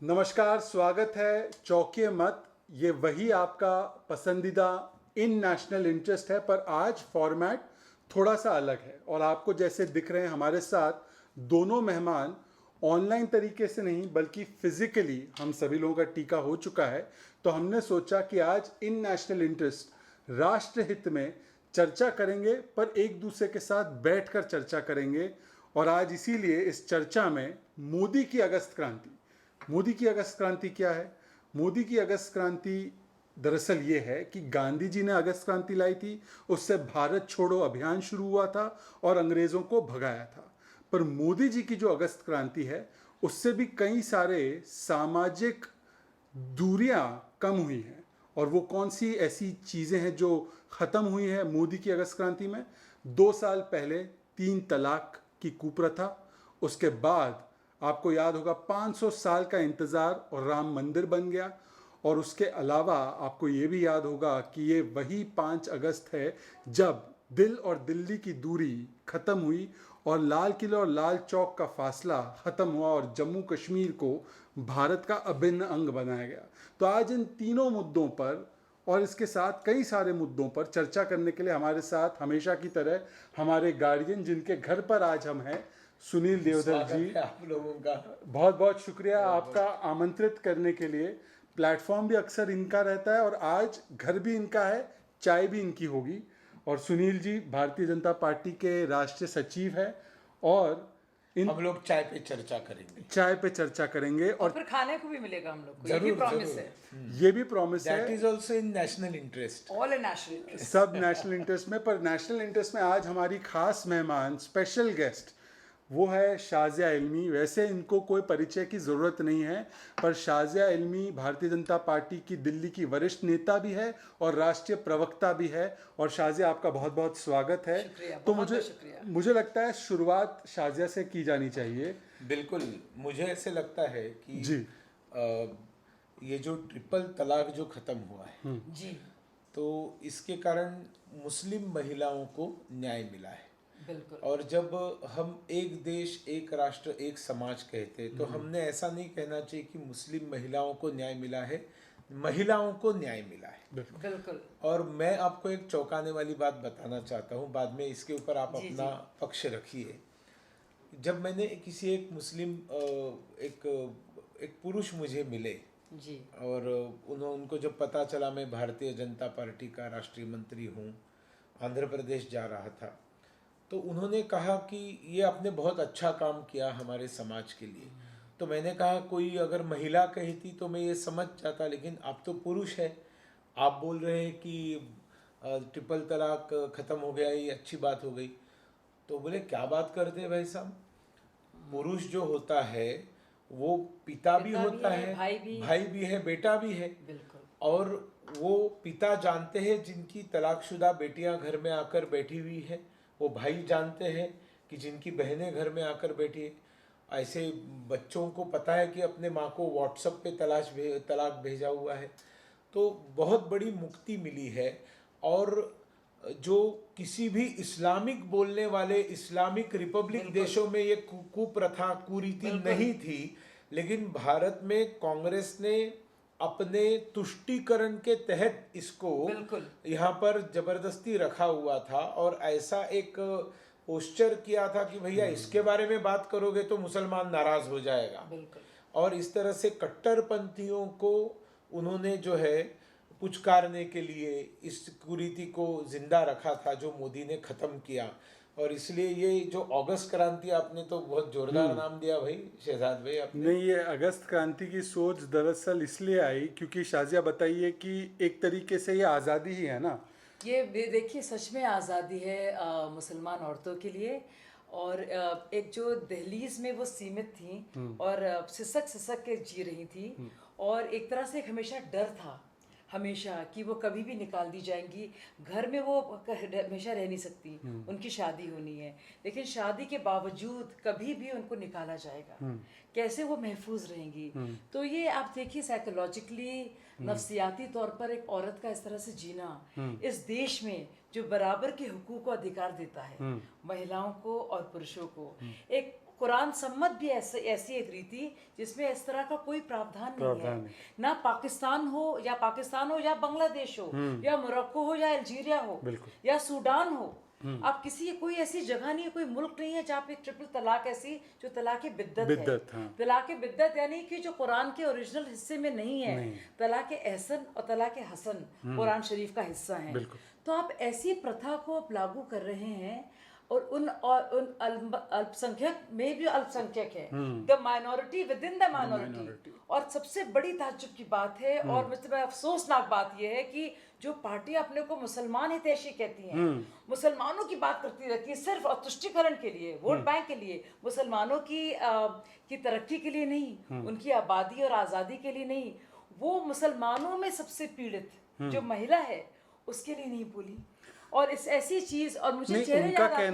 नमस्कार, स्वागत है चौकिए मत। ये वही आपका पसंदीदा इन नेशनल इंटरेस्ट है, पर आज फॉर्मेट थोड़ा सा अलग है। और आपको जैसे दिख रहे हैं हमारे साथ दोनों मेहमान ऑनलाइन तरीके से नहीं बल्कि फिजिकली हम सभी लोगों का टीका हो चुका है। तो हमने सोचा कि आज इन नेशनल इंटरेस्ट राष्ट्रहित में चर्चा करेंगे, पर एक दूसरे के साथ बैठकर चर्चा करेंगे। और आज इसीलिए इस चर्चा में मोदी की अगस्त क्रांति, मोदी की अगस्त क्रांति क्या है? मोदी की अगस्त क्रांति दरअसल ये है कि गांधी जी ने अगस्त क्रांति लाई थी, उससे भारत छोड़ो अभियान शुरू हुआ था और अंग्रेजों को भगाया था। पर मोदी जी की जो अगस्त क्रांति है उससे भी कई सारे सामाजिक दूरियां कम हुई हैं। और वो कौन सी ऐसी चीज़ें हैं जो ख़त्म हुई हैं मोदी की अगस्त क्रांति में? 2 साल पहले 3 तलाक की कुप्रथा, उसके बाद आपको याद होगा 500 साल का इंतज़ार और राम मंदिर बन गया। और उसके अलावा आपको ये भी याद होगा कि ये वही 5 अगस्त है जब दिल और दिल्ली की दूरी ख़त्म हुई और लाल किला और लाल चौक का फासला ख़त्म हुआ और जम्मू कश्मीर को भारत का अभिन्न अंग बनाया गया। तो आज इन तीनों मुद्दों पर और इसके साथ कई सारे मुद्दों पर चर्चा करने के लिए हमारे साथ हमेशा की तरह हमारे गार्डियन, जिनके घर पर आज हम हैं, सुनील देवधर जी। आप लोगों का बहुत बहुत शुक्रिया आपका आमंत्रित करने के लिए। प्लेटफॉर्म भी अक्सर इनका रहता है और आज घर भी इनका है, चाय भी इनकी होगी। और सुनील जी भारतीय जनता पार्टी के राष्ट्रीय सचिव है और हम लोग चाय पे चर्चा करेंगे। चाय पे चर्चा करेंगे और फिर खाने को भी मिलेगा हम लोग को। ये भी जरूर, प्रॉमिस जरूर। है। ये भी प्रॉमिस है। That is also in national interest. All A national interest. सब नेशनल इंटरेस्ट में, पर नेशनल इंटरेस्ट में आज हमारी खास मेहमान, स्पेशल गेस्ट, वो है शाज़िया इल्मी। वैसे इनको कोई परिचय की ज़रूरत नहीं है, पर शाज़िया इल्मी भारतीय जनता पार्टी की दिल्ली की वरिष्ठ नेता भी है और राष्ट्रीय प्रवक्ता भी है। और शाज़िया, आपका बहुत बहुत स्वागत है। तो मुझे लगता है शुरुआत शाज़िया से की जानी चाहिए। बिल्कुल, मुझे ऐसे लगता है कि जी, ये जो ट्रिपल तलाक जो खत्म हुआ है जी, तो इसके कारण मुस्लिम महिलाओं को न्याय मिला है। बिल्कुल। और जब हम एक देश, एक राष्ट्र, एक समाज कहते हैं तो हमने ऐसा नहीं कहना चाहिए कि मुस्लिम महिलाओं को न्याय मिला है, महिलाओं को न्याय मिला है। बिल्कुल। और मैं आपको एक चौंकाने वाली बात बताना चाहता हूँ, बाद में इसके ऊपर आप जी, अपना पक्ष रखिए। जब मैंने किसी एक मुस्लिम एक पुरुष मुझे मिले जी, और उनको जब पता चला मैं भारतीय जनता पार्टी का राष्ट्रीय मंत्री हूँ, आंध्र प्रदेश जा रहा था, तो उन्होंने कहा कि ये आपने बहुत अच्छा काम किया हमारे समाज के लिए। तो मैंने कहा कोई अगर महिला कहती तो मैं ये समझ जाता, लेकिन आप तो पुरुष है, आप बोल रहे हैं कि ट्रिपल तलाक ख़त्म हो गया, ये अच्छी बात हो गई। तो बोले क्या बात करते हैं भाई साहब, पुरुष जो होता है वो पिता भी होता है, भाई भी है, बेटा भी है। बिल्कुल। और वो पिता जानते हैं जिनकी तलाकशुदा बेटियां घर में आकर बैठी हुई है, वो भाई जानते हैं कि जिनकी बहनें घर में आकर बैठी है। ऐसे बच्चों को पता है कि अपने माँ को व्हाट्सएप पे तलाक भेजा हुआ है। तो बहुत बड़ी मुक्ति मिली है। और जो किसी भी इस्लामिक बोलने वाले इस्लामिक रिपब्लिक देशों में ये कुप्रथा, कुरीति नहीं थी, लेकिन भारत में कांग्रेस ने अपने तुष्टीकरण के तहत इसको यहाँ पर जबरदस्ती रखा हुआ था और ऐसा एक पोस्चर किया था कि भैया इसके बारे में बात करोगे तो मुसलमान नाराज हो जाएगा। और इस तरह से कट्टरपंथियों को उन्होंने जो है पुचकारने के लिए इस कुरीति को जिंदा रखा था, जो मोदी ने खत्म किया। और इसलिए ये जो अगस्त क्रांति, आपने तो बहुत जोरदार नाम दिया भाई शहजाद भाई आपने। नहीं, ये अगस्त क्रांति की सोच दरअसल इसलिए आई क्योंकि शाज़िया बताइए कि एक तरीके से ये आज़ादी ही है ना। ये देखिए सच में आज़ादी है मुसलमान औरतों के लिए। और एक जो दहलीज में वो सीमित थी और सिसक सिसक के जी रही थी, और एक तरह से एक हमेशा डर था हमेशा कि वो कभी भी निकाल दी जाएंगी, घर में वो हमेशा रह नहीं सकती, उनकी शादी होनी है, लेकिन शादी के बावजूद कभी भी उनको निकाला जाएगा, कैसे वो महफूज रहेंगी। तो ये आप देखिए साइकोलॉजिकली, नफ्सियाती तौर पर एक औरत का इस तरह से जीना इस देश में जो बराबर के हुकूक को अधिकार देता है महिलाओं को और पुरुषों को, एक कुरान सम्मत भी ऐसी एक रीति जिसमें इस तरह का कोई प्रावधान नहीं है। ना पाकिस्तान हो या बांग्लादेश हो या मोरक्को हो या अल्जीरिया हो या सूडान हो, आप कोई ऐसी जगह नहीं है, कोई मुल्क नहीं है जहाँ पे ट्रिपल तलाक ऐसी जो तलाक बिद्दत है। हाँ। तलाक बिद्दत यानी कि जो कुरान के ओरिजिनल हिस्से में नहीं है। तलाक एहसन और तलाक हसन कुरान शरीफ का हिस्सा है। तो आप ऐसी प्रथा को आप लागू कर रहे हैं और उन अल्पसंख्यक में भी अल्पसंख्यक है, the minority with in the minority. और सबसे बड़ी ताज्जुब की बात है और मतलब अफसोसनाक बात यह है कि जो पार्टी अपने को मुसलमान हितैषी कहती हैं, मुसलमानों की बात करती रहती है सिर्फ और तुष्टिकरण के लिए, वोट बैंक के लिए, मुसलमानों की तरक्की के लिए नहीं, उनकी आबादी और आज़ादी के लिए नहीं, वो मुसलमानों में सबसे पीड़ित जो महिला है उसके लिए नहीं बोली। और इस ऐसी चीज, और मुझे चेहरे याद आते हैं,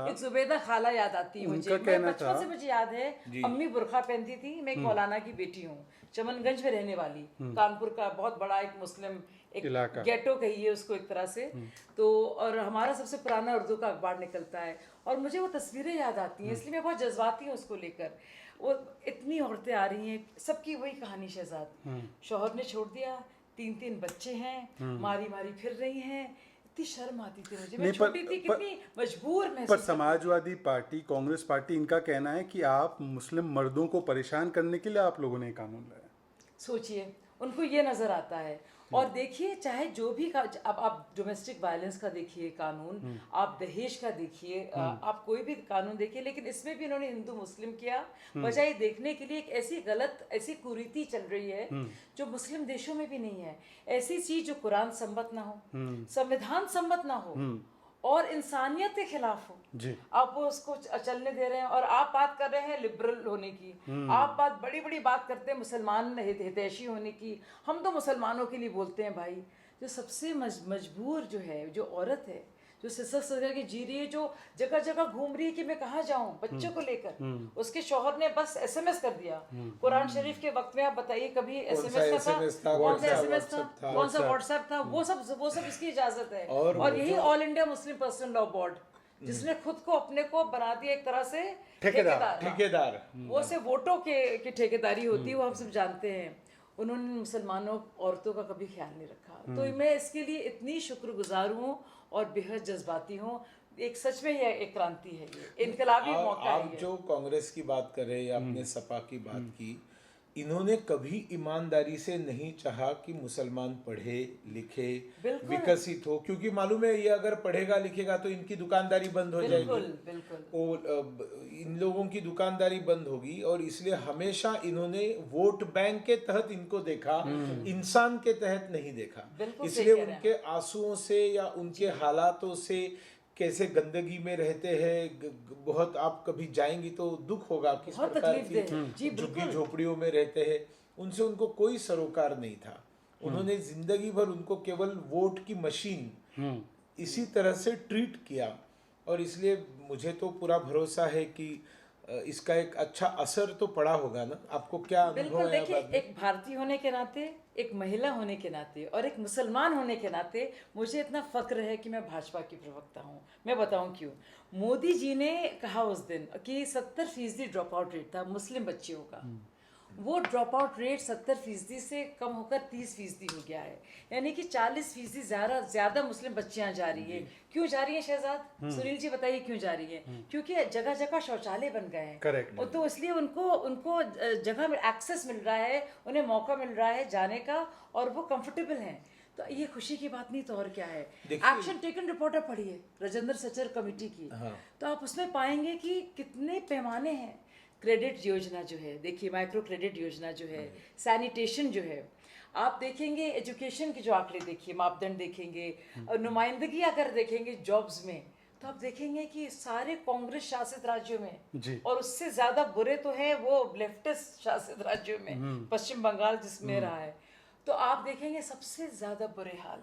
एक जुबैदा खाला याद आती है मुझे, बचपन से मुझे याद है अम्मी बुरखा पहनती थी। मैं एक मौलाना की बेटी हूँ, चमनगंज में रहने वाली, कानपुर का बहुत बड़ा एक मुस्लिम एक गेटो कहिए उसको एक तरह से। तो और हमारा सबसे पुराना उर्दू का अखबार निकलता है और मुझे वो तस्वीरें याद आती हैं, इसलिए मैं बहुत जज्बाती हूँ उसको लेकर। वो इतनी औरतें आ रही हैं, सबकी वही कहानी शहजाद, शौहर ने छोड़ दिया, 3 बच्चे हैं, मारी मारी फिर रही हैं। इतनी शर्म आती थी मुझे, मैं छोटी थी, कितनी मजबूर महसूस। पर समाजवादी पार्टी, कांग्रेस पार्टी, इनका कहना है कि आप मुस्लिम मर्दों को परेशान करने के लिए आप लोगों ने कानून लाया। सोचिए, उनको ये नजर आता है। और देखिए, चाहे जो भी अब आप डोमेस्टिक वायलेंस का देखिए कानून, आप दहेज का देखिए, आप कोई भी कानून देखिए, लेकिन इसमें भी इन्होंने हिंदू मुस्लिम किया, बजाय देखने के लिए एक ऐसी गलत, ऐसी कुरीति चल रही है जो मुस्लिम देशों में भी नहीं है। ऐसी चीज जो कुरान सम्मत ना हो, संविधान सम्मत ना हो और इंसानियत के खिलाफ हो जी। आप वो उसको चलने दे रहे हैं। और आप बात कर रहे हैं लिबरल होने की, आप बड़ी बड़ी बात करते हैं मुसलमान हितैषी होने की। हम तो मुसलमानों के लिए बोलते हैं भाई। जो सबसे मजबूर जो है, जो औरत है, जो सिसक के जी रही है, जो जगह जगह घूम रही है कि मैं कहाँ जाऊं बच्चों को लेकर, उसके शौहर ने बस एसएमएस कर दिया। कुरान शरीफ के वक्त में आप बताइए कभी एसएमएस था? कौन सा एसएमएस था, कौन सा व्हाट्सएप था? वो सब इसकी इजाजत है। और यही all India Muslim personal law board, जिसने खुद को अपने को बना दिया एक तरह से ठेकेदार। वो से वोटों के ठेकेदारी होती है, वो हम सब जानते हैं। उन्होंने मुसलमानों औरतों का कभी ख्याल नहीं रखा। तो मैं इसके लिए इतनी शुक्रगुजार हूँ और बेहद जज्बाती हूँ। एक सच में यह एक क्रांति है, ये इनकलाबी मौका है। आप जो कांग्रेस की बात कर रहे हैं, आपने सपा की बात की, इन्होंने कभी ईमानदारी से नहीं चाहा कि मुसलमान पढ़े लिखे विकसित हो, क्योंकि मालूम है ये अगर पढ़ेगा लिखेगा तो इनकी दुकानदारी बंद हो जाएगी, और इन लोगों की दुकानदारी बंद होगी। और इसलिए हमेशा इन्होंने वोट बैंक के तहत इनको देखा, इंसान के तहत नहीं देखा। इसलिए उनके आंसुओं से या उनके हालातों से, कैसे गंदगी में रहते हैं, बहुत आप कभी जाएंगी तो दुख होगा किस प्रकार की झुग्गी झोपड़ियों में रहते हैं, उनसे उनको कोई सरोकार नहीं था। उन्होंने जिंदगी भर उनको केवल वोट की मशीन इसी तरह से ट्रीट किया। और इसलिए मुझे तो पूरा भरोसा है कि इसका एक अच्छा असर तो पड़ा होगा ना। आपको क्या अनुभव है? देखिए, एक भारतीय होने के नाते, एक महिला होने के नाते और एक मुसलमान होने के नाते मुझे इतना फक्र है कि मैं भाजपा की प्रवक्ता हूँ। मैं बताऊँ क्यों। मोदी जी ने कहा उस दिन कि 70% ड्रॉप आउट रेट था मुस्लिम बच्चियों का। वो ड्रॉप आउट रेट 70% से कम होकर 30% हो गया है, यानी कि 40% ज़्यादा मुस्लिम बच्चियां जा रही है। क्यों जा रही है शहजाद? सुनील जी बताइए क्यों जा रही है? क्योंकि जगह जगह शौचालय बन गए हैं। करेक्ट। और तो इसलिए उनको जगह में एक्सेस मिल रहा है, उन्हें मौका मिल रहा है जाने का, और वो कंफर्टेबल हैं। तो ये खुशी की बात नहीं तो और क्या है। एक्शन टेकन रिपोर्ट आप पढ़िए राजेंद्र सचर कमेटी की, तो आप उसमें पाएंगे कि कितने पैमाने हैं। क्रेडिट योजना जो है, देखिए माइक्रो क्रेडिट योजना जो है, सैनिटेशन जो है, आप देखेंगे एजुकेशन के जो आंकड़े देखिए, मापदंड देखेंगे, और नुमाइंदगी अगर देखेंगे जॉब्स में, तो आप देखेंगे कि सारे कांग्रेस शासित राज्यों में, और उससे ज्यादा बुरे तो हैं वो लेफ्टिस्ट शासित राज्यों में, पश्चिम बंगाल जिसमें रहा है, तो आप देखेंगे सबसे ज्यादा बुरे हाल।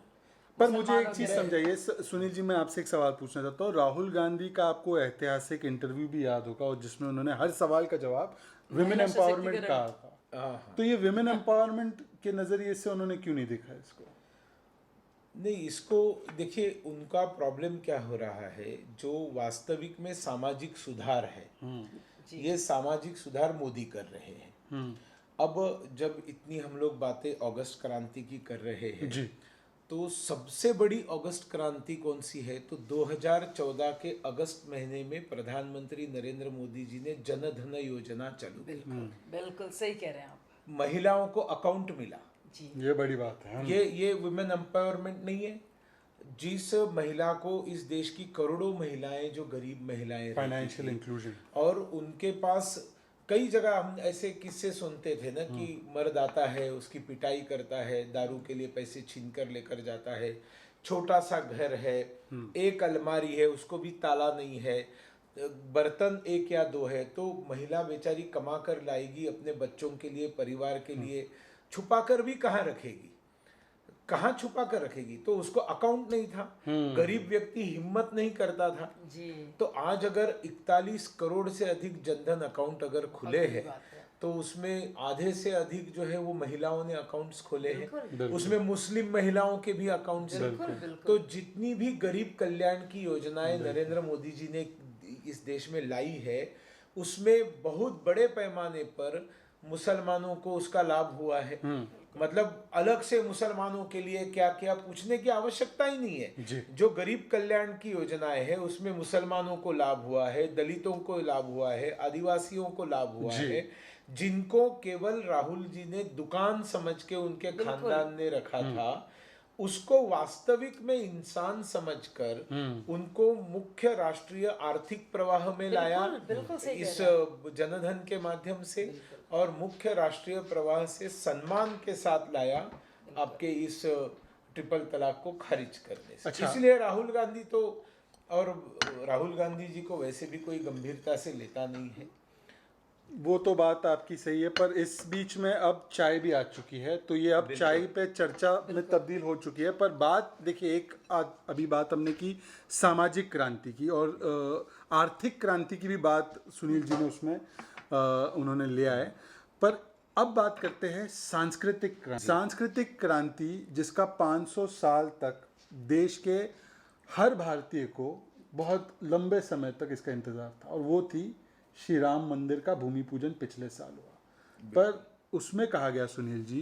पर मुझे एक चीज समझाइए सुनील जी, मैं आपसे एक सवाल पूछना चाहता हूँ। राहुल गांधी का आपको ऐतिहासिक इंटरव्यू भी याद होगा, और जिसमें उन्होंने हर सवाल का जवाब विमेन एम्पावरमेंट कहा था। तो ये विमेन एम्पावरमेंट के नजरिए से उन्होंने क्यों नहीं देखा इसको? नहीं, इसको देखिए, उनका प्रॉब्लम क्या हो रहा है, जो वास्तविक में सामाजिक सुधार है ये सामाजिक सुधार मोदी कर रहे हैं। अब जब इतनी हम लोग बातें अगस्त क्रांति की कर रहे हैं जी। तो सबसे बड़ी अगस्त क्रांति कौन सी है? तो 2014 के अगस्त महीने में प्रधानमंत्री नरेंद्र मोदी जी ने जन धन योजना चालू की। बिल्कुल सही कह रहे हैं आप। महिलाओं को अकाउंट मिला। जी, ये बड़ी बात है। ये वुमेन एम्पावरमेंट नहीं है। जिस महिला को, इस देश की करोड़ों महिलाएं जो गरीब महिलाएं रहती फाइनेंशियल थी, इंक्लूजन, और उनके पास कई जगह हम ऐसे किस्से सुनते थे ना कि मर्द आता है, उसकी पिटाई करता है, दारू के लिए पैसे छीन कर लेकर जाता है, छोटा सा घर है, एक अलमारी है, उसको भी ताला नहीं है, बर्तन एक या दो है, तो महिला बेचारी कमा कर लाएगी अपने बच्चों के लिए, परिवार के लिए, छुपा कर भी कहाँ रखेगी, कहाँ छुपा कर रखेगी? तो उसको अकाउंट नहीं था, गरीब व्यक्ति हिम्मत नहीं करता था। जी। तो आज अगर 41 करोड़ से अधिक जनधन अकाउंट अगर खुले हैं तो उसमें आधे से अधिक जो है वो महिलाओं ने अकाउंट्स खोले हैं, उसमें मुस्लिम महिलाओं के भी अकाउंट्स हैं। तो जितनी भी गरीब कल्याण की योजनाएं नरेंद्र मोदी जी ने इस देश में लाई है, उसमें बहुत बड़े पैमाने पर मुसलमानों को उसका लाभ हुआ है। मतलब अलग से मुसलमानों के लिए क्या क्या पूछने की आवश्यकता ही नहीं है। जो गरीब कल्याण की योजनाएं है उसमें मुसलमानों को लाभ हुआ है, दलितों को लाभ हुआ है, आदिवासियों को लाभ हुआ है, जिनको केवल राहुल जी ने दुकान समझ के उनके खानदान ने रखा था, उसको वास्तविक में इंसान समझकर उनको मुख्य राष्ट्रीय आर्थिक प्रवाह में लाया इस जनधन के माध्यम से, और मुख्य राष्ट्रीय प्रवाह से सम्मान के साथ लाया आपके इस ट्रिपल तलाक को खारिज करने से। अच्छा। इसलिए राहुल गांधी तो, और राहुल गांधी जी को वैसे भी कोई गंभीरता से लेता नहीं है। वो तो बात आपकी सही है, पर इस बीच में अब चाय भी आ चुकी है, तो ये अब चाय पे चर्चा में तब्दील हो चुकी है। पर बात देखिए, अभी बात हमने की सामाजिक क्रांति की, और आर्थिक क्रांति की भी बात सुनील जी ने उसमें उन्होंने लिया है। पर अब बात करते हैं सांस्कृतिक क्रांति। सांस्कृतिक क्रांति जिसका 500 साल तक देश के हर भारतीय को बहुत लंबे समय तक इसका इंतजार था, और वो थी श्री राम मंदिर का भूमि पूजन पिछले साल हुआ। पर उसमें कहा गया सुनील जी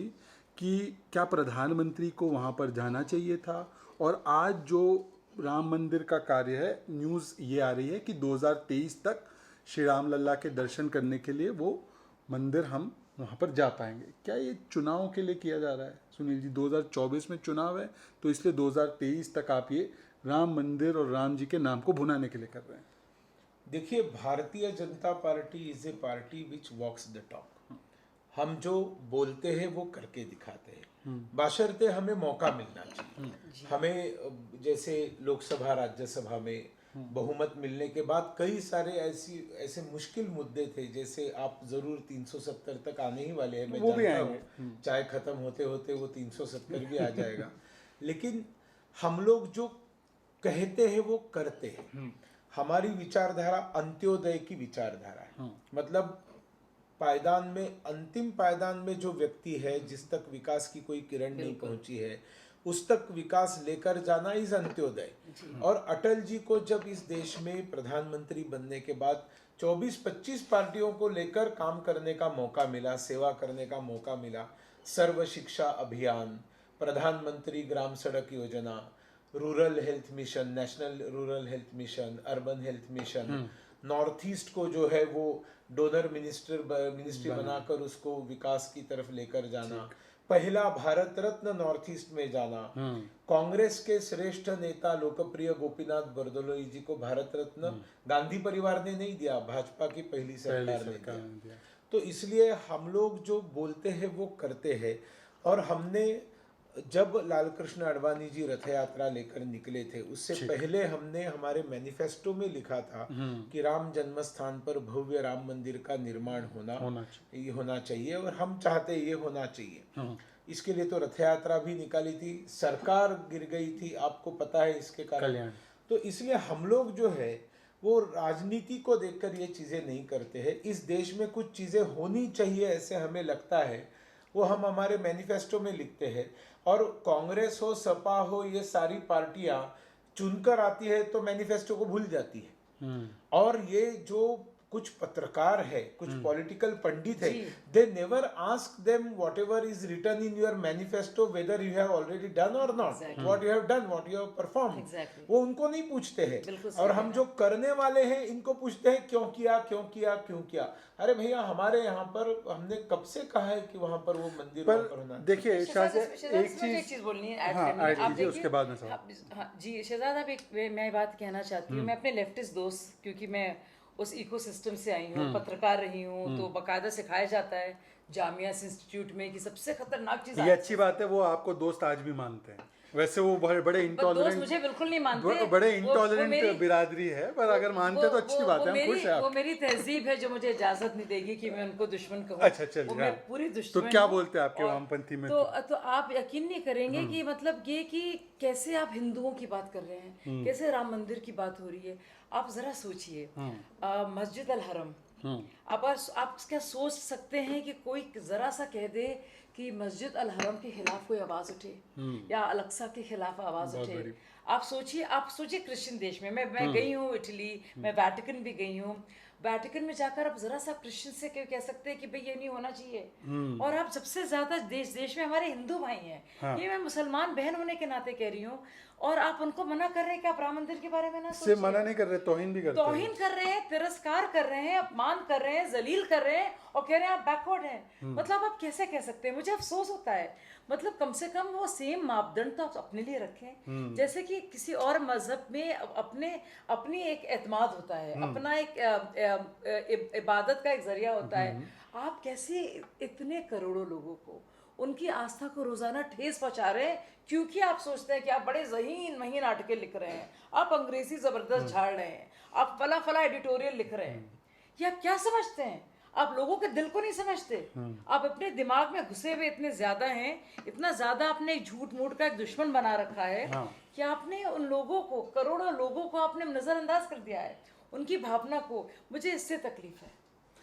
कि क्या प्रधानमंत्री को वहाँ पर जाना चाहिए था, और आज जो राम मंदिर का कार्य है, न्यूज़ ये आ रही है कि 2023 तक श्री राम लल्ला के दर्शन करने के लिए वो मंदिर हम वहाँ पर जा पाएंगे। क्या ये चुनाव के लिए किया जा रहा है सुनील जी? 2024 में चुनाव है, तो इसलिए 2023 तक आप ये राम मंदिर और राम जी के नाम को भुनाने के लिए कर रहे हैं। देखिए, Bharatiya Janata party is a party which walks the talk. हम जो बोलते हैं वो करके दिखाते हैं, बशर्ते हमें मौका मिलना चाहिए। हमें जैसे लोकसभा राज्यसभा में बहुमत मिलने के बाद कई सारे ऐसे मुश्किल मुद्दे थे, जैसे आप जरूर 370 तक आने ही वाले हैं, मैं जानता हूँ, चाहे खत्म होते होते वो 370 भी आ जाएगा। लेकिन हम लोग जो कहते हैं वो करते हैं। हमारी विचारधारा अंत्योदय की विचारधारा है। मतलब पायदान में, अंतिम पायदान में जो व्यक्ति है, जिस तक विकास की कोई किरण नहीं पहुंची है, उस तक विकास लेकर जाना इस अंत्योदय। और अटल जी को जब इस देश में प्रधानमंत्री बनने के बाद 24-25 पार्टियों को लेकर काम करने का मौका मिला, सेवा करने का मौका मिला, सर्व शिक्षा अभियान, प्रधानमंत्री ग्राम सड़क योजना, rural health mission, national rural health mission, urban health mission, north east को जो है वो डोनर मिनिस्ट्री बनाकर उसको विकास की तरफ लेकर जाना, पहला भारत रत्न नॉर्थ ईस्ट में जाना, कांग्रेस के श्रेष्ठ नेता लोकप्रिय गोपीनाथ बरदलोई जी को भारत रत्न गांधी परिवार ने नहीं दिया, भाजपा की पहली सरकार ने दिया। तो इसलिए हम लोग जो बोलते हैं वो करते हैं। और हमने जब लालकृष्ण आडवाणी जी रथ यात्रा लेकर निकले थे, उससे पहले हमने हमारे मैनिफेस्टो में लिखा था कि राम जन्म स्थान पर भव्य राम मंदिर का निर्माण होना चाहिए, और हम चाहते ये होना चाहिए। इसके लिए तो रथ यात्रा भी निकाली थी, सरकार गिर गई थी, आपको पता है इसके कारण। तो इसलिए हम लोग जो है वो राजनीति को देखकर ये चीजें नहीं करते हैं। इस देश में कुछ चीजें होनी चाहिए ऐसे हमें लगता है, वो हम हमारे मैनिफेस्टो में लिखते हैं। और कांग्रेस हो, सपा हो, ये सारी पार्टियां चुनकर आती है तो मैनिफेस्टो को भूल जाती है। और ये जो कुछ पत्रकार है, कुछ पॉलिटिकल पंडित है, they never ask them whatever is written in your manifesto whether you have already done और not, what you have done, what you have perform, वो उनको नहीं पूछते हैं। और हम जो करने वाले हैं इनको पूछते हैं क्यों किया, क्यों किया, क्यों किया। अरे भैया, हमारे यहाँ पर हमने कब से कहा है कि वहाँ पर वो मंदिर वहाँ पर होना। देखिए एक चीज बोलनी है, ऐड कीजिए, उसके बाद में सवाल। हाँ जी शहजाद, आप मैं बात कहना चाहती हूँ। मैं अपने लेफ्टिस्ट दोस्त, क्योंकि मैं उस इकोसिस्टम से आई हूँ, पत्रकार रही हूँ, तो बाकायदा सिखाया जाता है जामिया इंस्टीट्यूट में कि सबसे खतरनाक चीज, ये अच्छी बात है, वो आपको दोस्त आज भी मानते हैं। वैसे वो बड़े इंटॉलरेंट, मुझे बिल्कुल नहीं मानते, बड़े इंटॉलरेंट बिरादरी है, पर अगर मानते तो अच्छी बात है, हम खुश हैं। वो मेरी तहजीब है जो मुझे इजाजत नहीं देगी कि मैं उनको दुश्मन कहूँ। अच्छा चलिए, मैं पूरी दुश्मन। तो क्या बोलते हैं आपके वामपंथी में? तो आप यकीन नहीं करेंगे कि मतलब ये कि कैसे आप हिंदुओं की बात कर रहे हैं, कैसे राम मंदिर की बात हो रही है। आप जरा सोचिए, मस्जिद अल हरम, आप क्या सोच सकते हैं कि कोई जरा सा कह दे कि मस्जिद अल हरम के खिलाफ कोई आवाज उठे या अलक्सा के खिलाफ आवाज उठे? आप सोचिए क्रिश्चियन देश में, मैं गई हूँ इटली, मैं वेटिकन भी गई हूँ। वेटिकन में जाकर आप जरा सा क्रिश्चियन से कह सकते हैं कि भाई ये नहीं होना चाहिए। और आप सबसे ज्यादा देश में हमारे हिंदू भाई हैं, ये मैं मुसलमान बहन होने के नाते कह रही हूँ, और आप उनको मना कर रहे हैं कि आप राम मंदिर के बारे में ना सोचिए। सिर्फ मना नहीं कर रहे, तौहीन भी करते हैं। तौहीन कर रहे हैं, तिरस्कार कर रहे हैं, अपमान कर रहे हैं, जलील कर रहे हैं, और कह रहे हैं आप बैकवर्ड हैं। मतलब आप कैसे कह सकते हैं? मुझे अफसोस होता है। मतलब कम से कम वो सेम मापदंड तो आप अपने लिए रखें, जैसे कि किसी और मजहब में अपनी एक एतमाद होता है, अपना एक इबादत का एक जरिया होता है। आप कैसे इतने करोड़ों लोगों को उनकी आस्था को रोजाना ठेस पहुंचा रहे हैं, क्योंकि आप सोचते हैं कि आप बड़े ज़हीन महीन आर्टिकल लिख रहे हैं, आप अंग्रेजी जबरदस्त झाड़ रहे हैं, आप फला एडिटोरियल लिख रहे हैं। ये आप क्या समझते हैं? आप लोगों के दिल को नहीं समझते। आप अपने दिमाग में घुसे हुए इतने ज्यादा हैं, इतना ज्यादा आपने झूठ मूठ का एक दुश्मन बना रखा है कि आपने उन लोगों को, करोड़ों लोगों को आपने नजरअंदाज कर दिया है, उनकी भावना को। मुझे इससे तकलीफ है,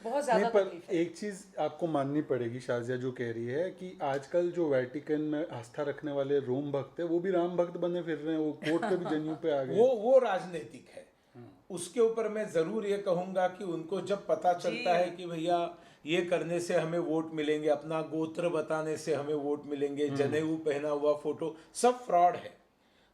बहुत ज्यादा तकलीफ है। एक चीज आपको माननी पड़ेगी, शाजिया जो कह रही है कि आजकल जो वेटिकन में आस्था रखने वाले रोम भक्त है, वो भी राम भक्त बने फिर रहे हैं, वो कोर्ट पे भी जनेऊ पे आ गए। वो राजनीतिक है। उसके ऊपर मैं जरूर ये कहूंगा कि उनको जब पता चलता है कि भैया ये करने से हमें वोट मिलेंगे, अपना गोत्र बताने से हमें वोट मिलेंगे, जनेऊ पहना हुआ फोटो, सब फ्रॉड है।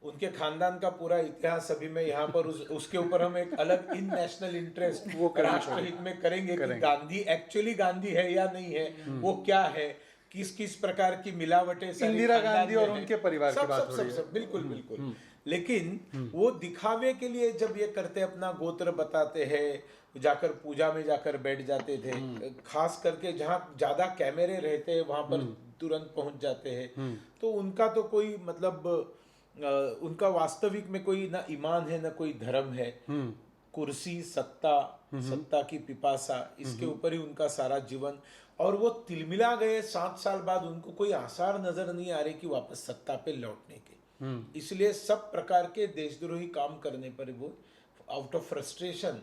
उनके खानदान का पूरा इतिहास अभी मैं यहाँ पर उसके ऊपर हम एक अलग इन नेशनल इंटरेस्ट वो राष्ट्रहित में करेंगे कि गांधी एक्चुअली गांधी है या नहीं है, वो क्या है, किस किस प्रकार की मिलावटें, इंदिरा गांधी और उनके परिवार की बात हो रही है। बिल्कुल बिल्कुल। लेकिन वो दिखावे के लिए जब ये करते, अपना गोत्र बताते हैं, जाकर पूजा में जाकर बैठ जाते थे, खास करके जहाँ ज्यादा कैमरे रहते हैं वहां पर तुरंत पहुंच जाते हैं। तो उनका तो कोई मतलब उनका वास्तविक में कोई ना ईमान है ना कोई धर्म है। कुर्सी, सत्ता की पिपासा, इसके ऊपर ही उनका सारा जीवन। और वो तिलमिला गए 7 साल बाद, उनको कोई आसार नजर नहीं आ रहे कि वापस सत्ता पे लौटने के। इसलिए सब प्रकार के देशद्रोही काम करने पर वो out of frustration,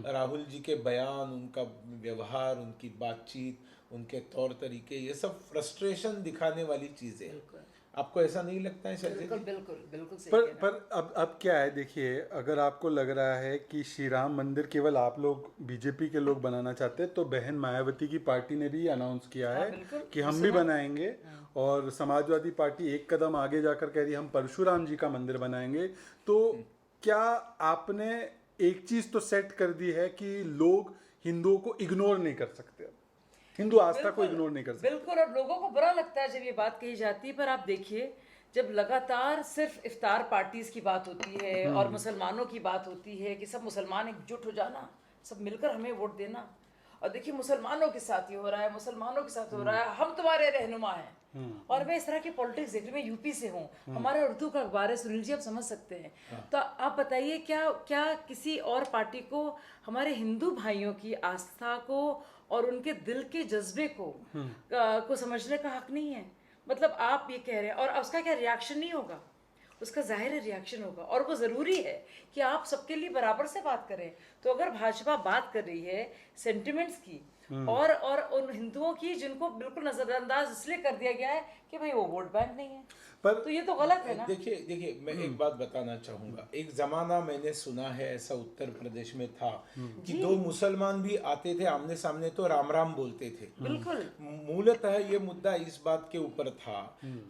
Rahul ji के बयान, उनका व्यवहार, उनकी बातचीत, उनके तौर तरीके, ये सब फ्रस्ट्रेशन दिखाने वाली चीजें हैं। आपको ऐसा नहीं लगता है शायद? बिल्कुल सही पर अब क्या है, देखिए, अगर आपको लग रहा है कि श्री राम मंदिर केवल आप लोग बीजेपी के लोग बनाना चाहते हैं, तो बहन मायावती की पार्टी ने भी अनाउंस किया है कि हम भी बनाएंगे। और समाजवादी पार्टी एक कदम आगे जाकर कह रही है हम परशुराम जी का मंदिर बनाएंगे। तो क्या आपने एक चीज तो सेट कर दी है कि लोग हिंदुओं को इग्नोर नहीं कर सकते, हिंदू आस्था को इग्नोर नहीं कर सकते? बिल्कुल। और लोगों को बुरा लगता है जब ये बात कही जाती है, पर आप देखिए, जब लगातार सिर्फ इफ्तार पार्टीज की बात होती है और मुसलमानों की बात होती है कि सब मुसलमान एकजुट हो जाना, सब मिलकर हमें वोट देना, और देखिए मुसलमानों के साथ ये हो रहा है, मुसलमानों के साथ हो रहा है, हम तुम्हारे रहनुमा हैं। और मैं इस तरह की पॉलिटिक्स देख रही हूँ, मैं यूपी से हूँ, हमारा उर्दू का अखबार है, सुनील जी आप समझ सकते हैं। तो आप बताइए, क्या किसी और पार्टी को हमारे हिंदू भाइयों की आस्था को और उनके दिल के जज्बे को समझने का हक नहीं है? मतलब आप ये कह रहे हैं, और उसका क्या रिएक्शन नहीं होगा? उसका जाहिर रिएक्शन होगा, और वो ज़रूरी है कि आप सबके लिए बराबर से बात करें। तो अगर भाजपा बात कर रही है सेंटिमेंट्स की, और उन हिंदुओं की जिनको बिल्कुल नजरअंदाज इसलिए कर दिया गया है कि भाई वो वोट बैंक नहीं है। पर तो ये तो गलत है ना। देखिए मैं एक बात बताना चाहूंगा। एक जमाना मैंने सुना है ऐसा उत्तर प्रदेश में था कि दो मुसलमान भी आते थे आमने सामने तो राम राम बोलते थे। बिल्कुल। मूलतः ये मुद्दा इस बात के ऊपर था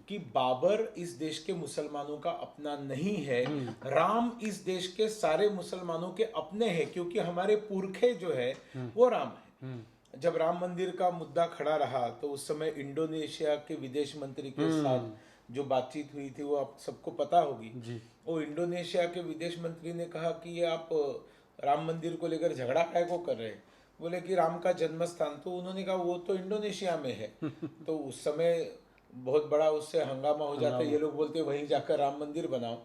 कि बाबर इस देश के मुसलमानों का अपना नहीं है, राम इस देश के सारे मुसलमानों के अपने हैं, क्योंकि हमारे पुरखे जो है वो राम है। जब राम मंदिर का मुद्दा खड़ा रहा तो उस समय इंडोनेशिया के विदेश मंत्री के साथ जो बातचीत हुई थी वो आप सबको पता होगी जी। वो इंडोनेशिया के विदेश मंत्री ने कहा कि ये आप राम मंदिर को लेकर झगड़ा काय को कर रहे हैं। बोले कि राम का जन्म स्थान, तो उन्होंने कहा वो तो इंडोनेशिया में है। तो उस समय बहुत बड़ा उससे हंगामा हो जाता है, ये लोग बोलते वहीं जाकर राम मंदिर बनाओ।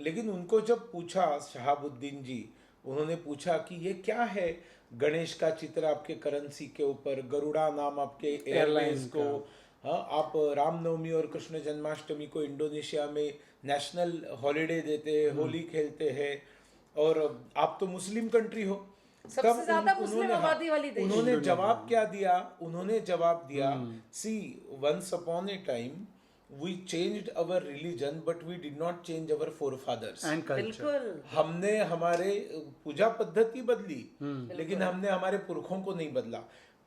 लेकिन उनको जब पूछा शहाबुद्दीन जी, उन्होंने पूछा कि ये क्या है, गणेश का चित्र आपके करेंसी के ऊपर, गरुड़ा नाम आपके एयरलाइंस को, हाँ आप रामनवमी और कृष्ण जन्माष्टमी को इंडोनेशिया में नेशनल हॉलिडे देते हैं, होली खेलते हैं, और आप तो मुस्लिम कंट्री हो। सबसे ज्यादा मुस्लिम आबादी वाली देश। उन्होंने जवाब क्या दिया? उन्होंने जवाब दिया, see once upon a time we changed our religion but we did not change our forefathers and culture. बिल्कुल। हमने हमारे पूजा पद्धति बदली लेकिन हमने हमारे पुरखों को नहीं बदला।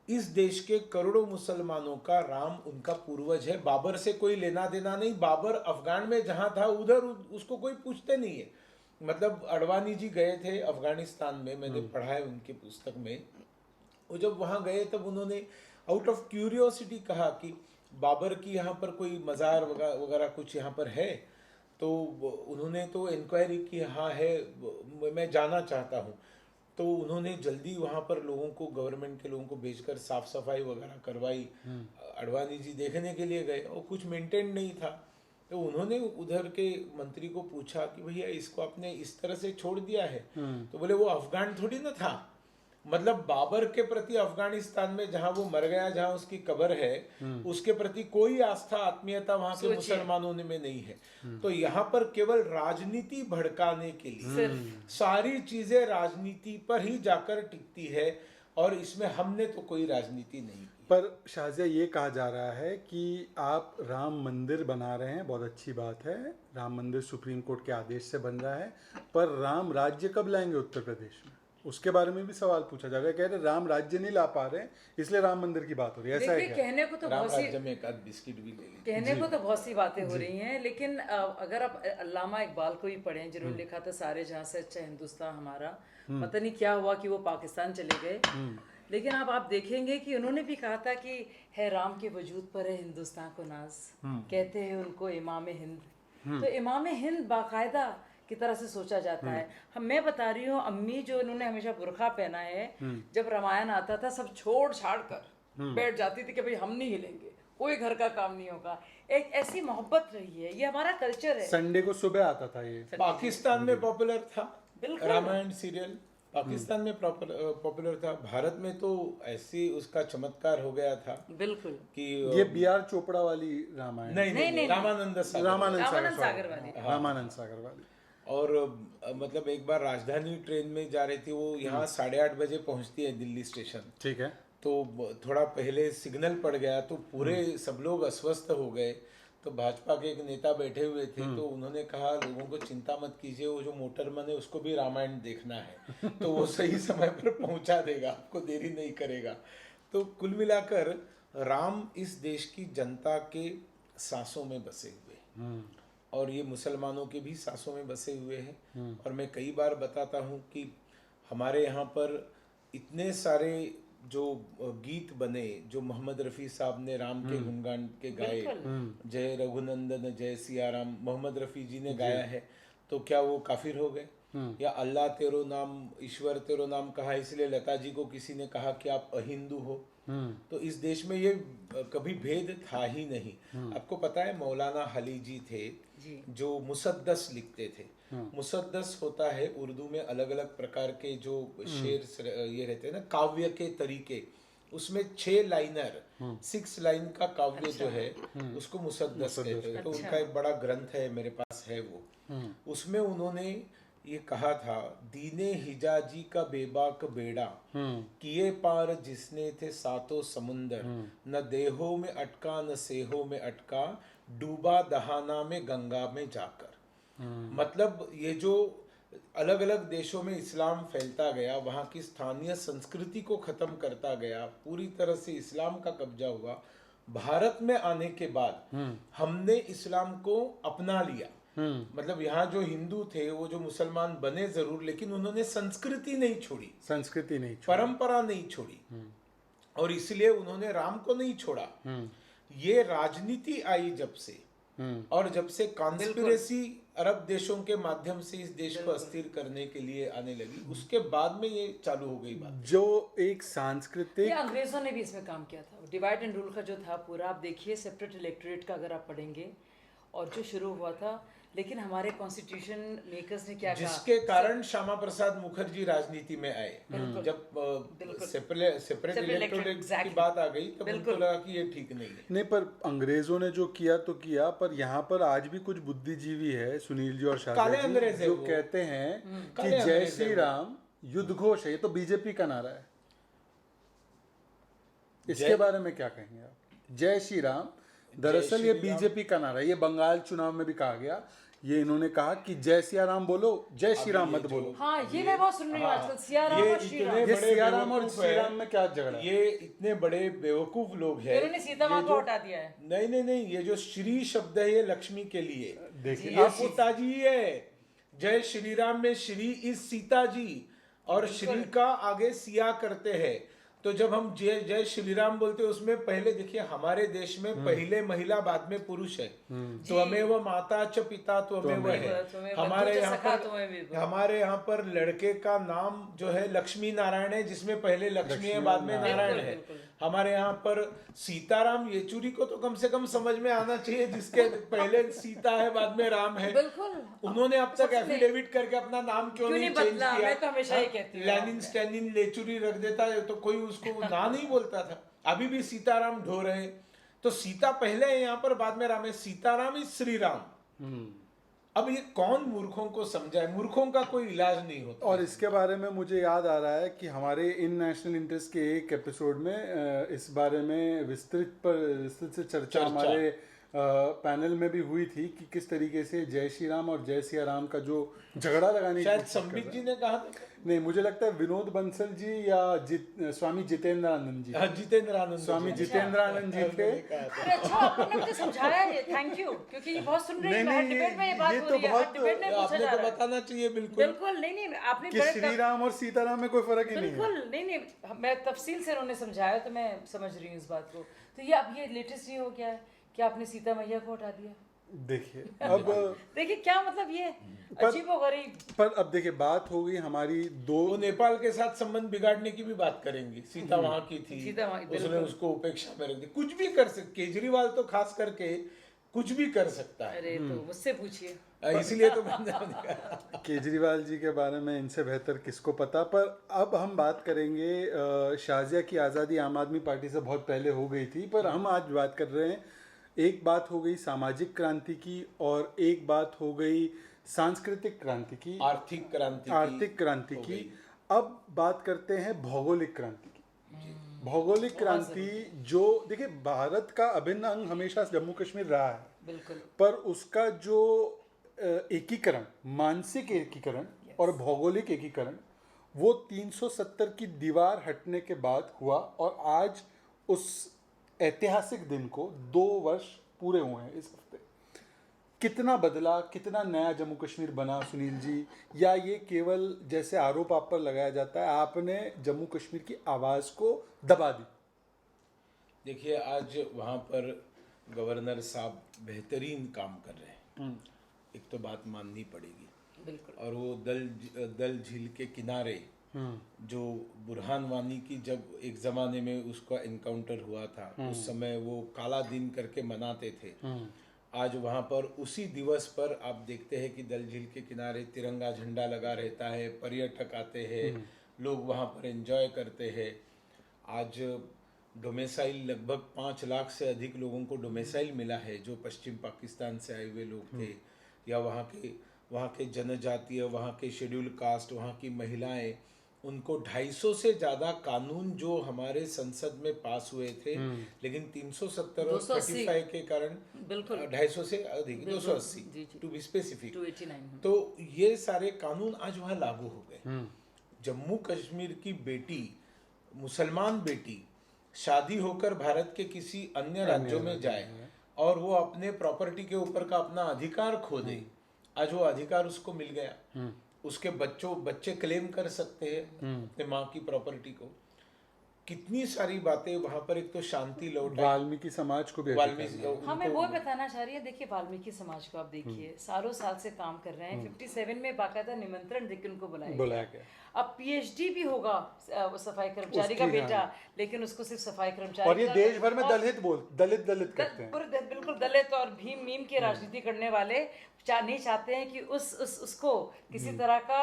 इस देश के करोड़ों मुसलमानों का राम उनका पूर्वज है, बाबर से कोई लेना देना नहीं। बाबर अफगान में जहां था उधर उसको कोई पूछते नहीं है। मतलब अडवाणी जी गए थे अफगानिस्तान में, मैंने पढ़ा है उनकी पुस्तक में। वो जब वहां गए तब उन्होंने आउट ऑफ क्यूरियोसिटी कहा कि बाबर की यहाँ पर कोई मज़ार वगैरह कुछ यहाँ पर है। तो उन्होंने तो इंक्वायरी की, हाँ है, मैं जाना चाहता हूँ। तो उन्होंने जल्दी वहाँ पर लोगों को, गवर्नमेंट के लोगों को भेजकर साफ सफाई वगैरह करवाई। अडवाणी जी देखने के लिए गए और कुछ मेंटेन नहीं था। तो उन्होंने उधर के मंत्री को पूछा कि भैया इसको आपने इस तरह से छोड़ दिया है। तो बोले वो अफगान थोड़ी ना था। मतलब बाबर के प्रति अफगानिस्तान में जहां वो मर गया, जहां उसकी कब्र है, उसके प्रति कोई आस्था आत्मीयता वहां के मुसलमानों में नहीं है। तो यहाँ पर केवल राजनीति भड़काने के लिए सारी चीजें राजनीति पर ही जाकर टिकती है, और इसमें हमने तो कोई राजनीति नहीं की। पर शाहजिया ये कहा जा रहा है कि आप राम मंदिर बना रहे हैं, बहुत अच्छी बात है, राम मंदिर सुप्रीम कोर्ट के आदेश से बन रहा है, पर राम राज्य कब लाएंगे उत्तर प्रदेश में? उसके बारे में भी सवाल पूछा जाएगा। कह रहे राम राज्य नहीं ला पा रहे इसलिए राम मंदिर की बात हो रही है, ऐसा है क्या? कहने को तो बहुत सी, में एक आध बिस्किट भी ले लें। कहने को तो बहुत सी बातें हो रही हैं, लेकिन अगर आप अल्लामा इकबाल को ही पढ़ें, जिन्होंने लिखा था सारे जहां से अच्छा हिंदुस्तान हमारा, पता नहीं क्या हुआ कि वो पाकिस्तान चले गए, लेकिन अब आप देखेंगे कि उन्होंने भी कहा था कि है राम के वजूद पर है हिंदुस्तान को नाज, कहते हैं उनको इमाम हिंद। तो इमाम हिंद बाकायदा की तरह से सोचा जाता है। हम, मैं बता रही हूँ, अम्मी जो इन्होंने हमेशा बुरखा पहना है, जब रामायण आता था सब छोड़ छाड़ कर बैठ जाती थी कि भाई हम नहीं हिलेंगे, कोई घर का काम नहीं होगा। एक ऐसी मोहब्बत रही है, ये हमारा कल्चर है। संडे को सुबह आता था ये। पाकिस्तान में पॉपुलर था बिल्कुल। रामायण सीरियल, पाकिस्तान में पॉपुलर था। भारत में तो ऐसी उसका चमत्कार हो गया था बिल्कुल कि ये बीआर चोपड़ा वाली रामायण? नहीं, रामानंद सागर वाली। रामानंद सागर वाली। और मतलब एक बार राजधानी ट्रेन में जा रही थी, वो यहाँ 8:30 बजे पहुंचती है दिल्ली स्टेशन, ठीक है। तो थोड़ा पहले सिग्नल पड़ गया तो पूरे सब लोग अस्वस्थ हो गए। तो भाजपा के एक नेता बैठे हुए थे, तो उन्होंने कहा लोगों को चिंता मत कीजिए, वो जो मोटरमैन है उसको भी रामायण देखना है, तो वो सही समय पर पहुंचा देगा, आपको देरी नहीं करेगा। तो कुल मिलाकर राम इस देश की जनता के सांसों में बसे हुए, और ये मुसलमानों के भी सांसों में बसे हुए हैं। और मैं कई बार बताता हूँ कि हमारे यहाँ पर इतने सारे जो गीत बने, जो मोहम्मद रफ़ी साहब ने राम के गुणगान के गाए, जय रघुनंदन जय सिया राम, मोहम्मद रफ़ी जी ने गाया है, तो क्या वो काफिर हो गए? या अल्लाह तेरो नाम, ईश्वर तेरो नाम कहा इसलिए लता जी को किसी ने कहा कि आप अहिंदू हो? तो इस देश में ये कभी भेद था ही नहीं। आपको पता है मौलाना हली जी थे जो मुसद्दस लिखते थे। मुसद्दस होता है उर्दू में अलग अलग प्रकार के जो शेर ये रहते हैं ना, काव्य के तरीके, उसमें 6 लाइनर 6 लाइन का काव्य जो है उसको मुसद्दस कहते हैं। तो उनका एक बड़ा ग्रंथ है, मेरे पास है वो। उसमें उन्होंने ये कहा था, दीने हिजाजी का बेबाक बेड़ा किए पार जिसने थे सातों समुंदर, न देहों में अटका न सेहों में अटका, डूबा दहाना में गंगा में जाकर। मतलब ये जो अलग अलग देशों में इस्लाम फैलता गया, वहाँ की स्थानीय संस्कृति को खत्म करता गया, पूरी तरह से इस्लाम का कब्जा हुआ। भारत में आने के बाद हमने इस्लाम को अपना लिया। मतलब यहाँ जो हिंदू थे वो जो मुसलमान बने जरूर, लेकिन उन्होंने संस्कृति नहीं छोड़ी, संस्कृति नहीं छोड़ी, परंपरा नहीं छोड़ी, और इसलिए उन्होंने राम को नहीं छोड़ा। ये राजनीति आई जब से, और जब से कॉन्स्पिरेसी अरब देशों के माध्यम से इस देश को अस्थिर करने के लिए आने लगी, उसके बाद में ये चालू हो गई बात। जो एक सांस्कृतिक, ये अंग्रेजों ने भी इसमें काम किया था, डिवाइड एंड रूल का जो था पूरा, आप देखिए सेपरेट इलेक्टोरेट का अगर आप पढ़ेंगे, और जो शुरू हुआ था, लेकिन हमारे कॉन्स्टिट्यूशन मेकर्स ने क्या कहा, जिसके कारण श्यामा प्रसाद मुखर्जी राजनीति में आए। जब सेपरेट इलेक्टोरेट की बात आ गई तब उनको लगा कि ये ठीक नहीं है। नहीं, पर अंग्रेजों ने जो किया तो किया, पर यहाँ पर आज भी कुछ बुद्धिजीवी है, सुनील जी और शारदा जी, जो कहते हैं कि जय श्री राम युद्ध घोष है। ये तो बीजेपी का नारा है, इसके बारे में क्या कहेंगे आप? जय श्री राम दरअसल ये बीजेपी का नारा है, ये बंगाल चुनाव में भी कहा गया। ये इन्होंने कहा कि जय सिया राम बोलो, जय श्री राम मत बोलो। हाँ, ये मैं बहुत सुन रही हूँ आजकल, सिया राम और श्री राम। ये सिया राम और श्री राम में क्या झगड़ा है? ये इतने बड़े बेवकूफ लोग हैं, इन्होंने सीता माँ को हटा दिया है। नहीं, ये जो श्री शब्द है ये लक्ष्मी के लिए, देखिए ये सीता जी है। जय श्री राम में श्री इज सीता जी, और श्री का आगे सिया करते हैं। तो जब हम जय जय श्री राम बोलते हैं, उसमें पहले देखिए हमारे देश में पहले महिला बाद में पुरुष है, तो हमें वो माता च पिता तो हमें वह है। हमारे यहाँ पर लड़के का नाम जो है लक्ष्मी नारायण है, जिसमें पहले लक्ष्मी है बाद में नारायण है। हमारे यहाँ पर सीताराम येचुरी को तो कम से कम समझ में आना चाहिए, जिसके पहले सीता है बाद में राम है। उन्होंने अब तक एफिडेविट करके अपना नाम क्यों नहीं चेंज किया? मैं तो हमेशा ये कहती हूँ, लेनिन स्टेनिन लेचुरी रख देता है तो कोई उसको ना नहीं बोलता था। अभी भी सीताराम ढो रहे, तो सीता पहले है यहाँ पर, बाद में राम है। सीताराम इज श्री राम। अब ये कौन मूर्खों को समझाए? मूर्खों का कोई इलाज नहीं होता। और इसके बारे में मुझे याद आ रहा है कि हमारे इन नेशनल इंटरेस्ट के एक एपिसोड में इस बारे में विस्तृत से चर्चा हमारे पैनल में भी हुई थी कि किस तरीके से जय श्री राम और जय सिया राम का जो झगड़ा लगाने, शायद संबित जी ने कहा था, नहीं मुझे लगता है विनोद बंसल जी या स्वामी जितेंद्रानंद जी, स्वामी जितेंद्रानंद जी थे। अच्छा, आपने मुझे समझाया है, थैंक यू, क्योंकि ये बहुत सुन रही है, डिबेट में ये बात हो रही है, डिबेट में पूछा जा रहा है। बताना चाहिए बिल्कुल नहीं, आपने कि श्री राम और सीताराम में कोई फर्क ही नहीं है। बिल्कुल नहीं, मैं तफसील से उन्होंने समझाया तो मैं समझ रही हूँ इस बात को। तो ये अब ये लेटेस्ट ये हो गया है कि आपने सीता मैया को हटा दिया। देखिए अब देखिए क्या मतलब, ये अजीबोगरीब। पर अब देखिए बात हो गई हमारी दो, वो नेपाल के साथ संबंध बिगाड़ने की भी बात करेंगे। सीता वहां की थी, उसने उसको उपेक्षा में रख दिया। कुछ भी कर सकते, केजरीवाल तो खास करके कुछ भी कर सकता है। अरे तो मुझसे पूछिए, इसलिए तो मैंने केजरीवाल जी के बारे में इनसे बेहतर किसको पता। पर अब हम बात करेंगे, शाजिया की आज़ादी आम आदमी पार्टी से बहुत पहले हो गई थी, पर हम आज बात कर रहे हैं, एक बात हो गई सामाजिक क्रांति की और एक बात हो गई सांस्कृतिक क्रांति की, आर्थिक क्रांति की। अब बात करते हैं भौगोलिक क्रांति की। भौगोलिक क्रांति जो देखिए भारत का अभिन्न अंग हमेशा जम्मू कश्मीर रहा है, बिल्कुल, पर उसका जो एकीकरण, मानसिक एकीकरण और भौगोलिक एकीकरण, वो 370 की दीवार हटने के बाद हुआ, और आज उस ऐतिहासिक दिन को 2 वर्ष पूरे हुए हैं इस हफ्ते। कितना बदला, कितना नया जम्मू कश्मीर बना सुनील जी? या ये केवल जैसे आरोप आप पर लगाया जाता है, आपने जम्मू कश्मीर की आवाज़ को दबा दी? देखिए आज वहाँ पर गवर्नर साहब बेहतरीन काम कर रहे हैं, एक तो बात माननी पड़ेगी। बिल्कुल। और वो दल झील के किनारे जो बुरहान वानी की जब एक ज़माने में उसका इनकाउंटर हुआ था, उस समय वो काला दिन करके मनाते थे। आज वहाँ पर उसी दिवस पर आप देखते हैं कि दल झील के किनारे तिरंगा झंडा लगा रहता है, पर्यटक आते हैं, लोग वहाँ पर एंजॉय करते हैं। आज डोमेसाइल लगभग 5 लाख से अधिक लोगों को डोमेसाइल मिला है, जो पश्चिम पाकिस्तान से आए हुए लोग थे या वहाँ के वहाँ के जनजातीय, वहाँ के शेड्यूल कास्ट, वहाँ की महिलाएं, उनको 250 से ज़्यादा कानून जो हमारे संसद में पास हुए थे, लेकिन 370 और 280 35 के कारण बिल्कुल 250 से अधिक, बिल्कुल, 280 जी, जी। To be specific. 289 तो ये सारे कानून आज वहाँ लागू हो गए। जम्मू कश्मीर की बेटी, मुसलमान बेटी, शादी होकर भारत के किसी अन्य राज्यों में जाए और वो अपने प्रॉपर्टी के ऊपर का अपना अधिकार खो दे, आज वो अधिकार उसको मिल गया। उसके बच्चे क्लेम कर सकते हैं अपने माँ की प्रॉपर्टी को। कितनी सारी बातें वहां पर, एक तो शांति लौट आई। वाल्मीकि समाज को भी अधिकार मिला। हाँ, मैं वो बताना चाह रही है। देखिए, वाल्मीकि समाज को आप देखिए, सालों साल से काम कर रहे हैं। 57 में बाकायदा निमंत्रण देकर उनको बुलाया गया। अब पीएचडी भी होगा वो सफाई कर्मचारी का बेटा, लेकिन उसको सिर्फ सफाई कर्मचारी। और ये देश भर में दलित करते हैं। बिल्कुल दलित और भीम मीम की राजनीति करने वाले नहीं चाहते हैं कि उसको किसी तरह का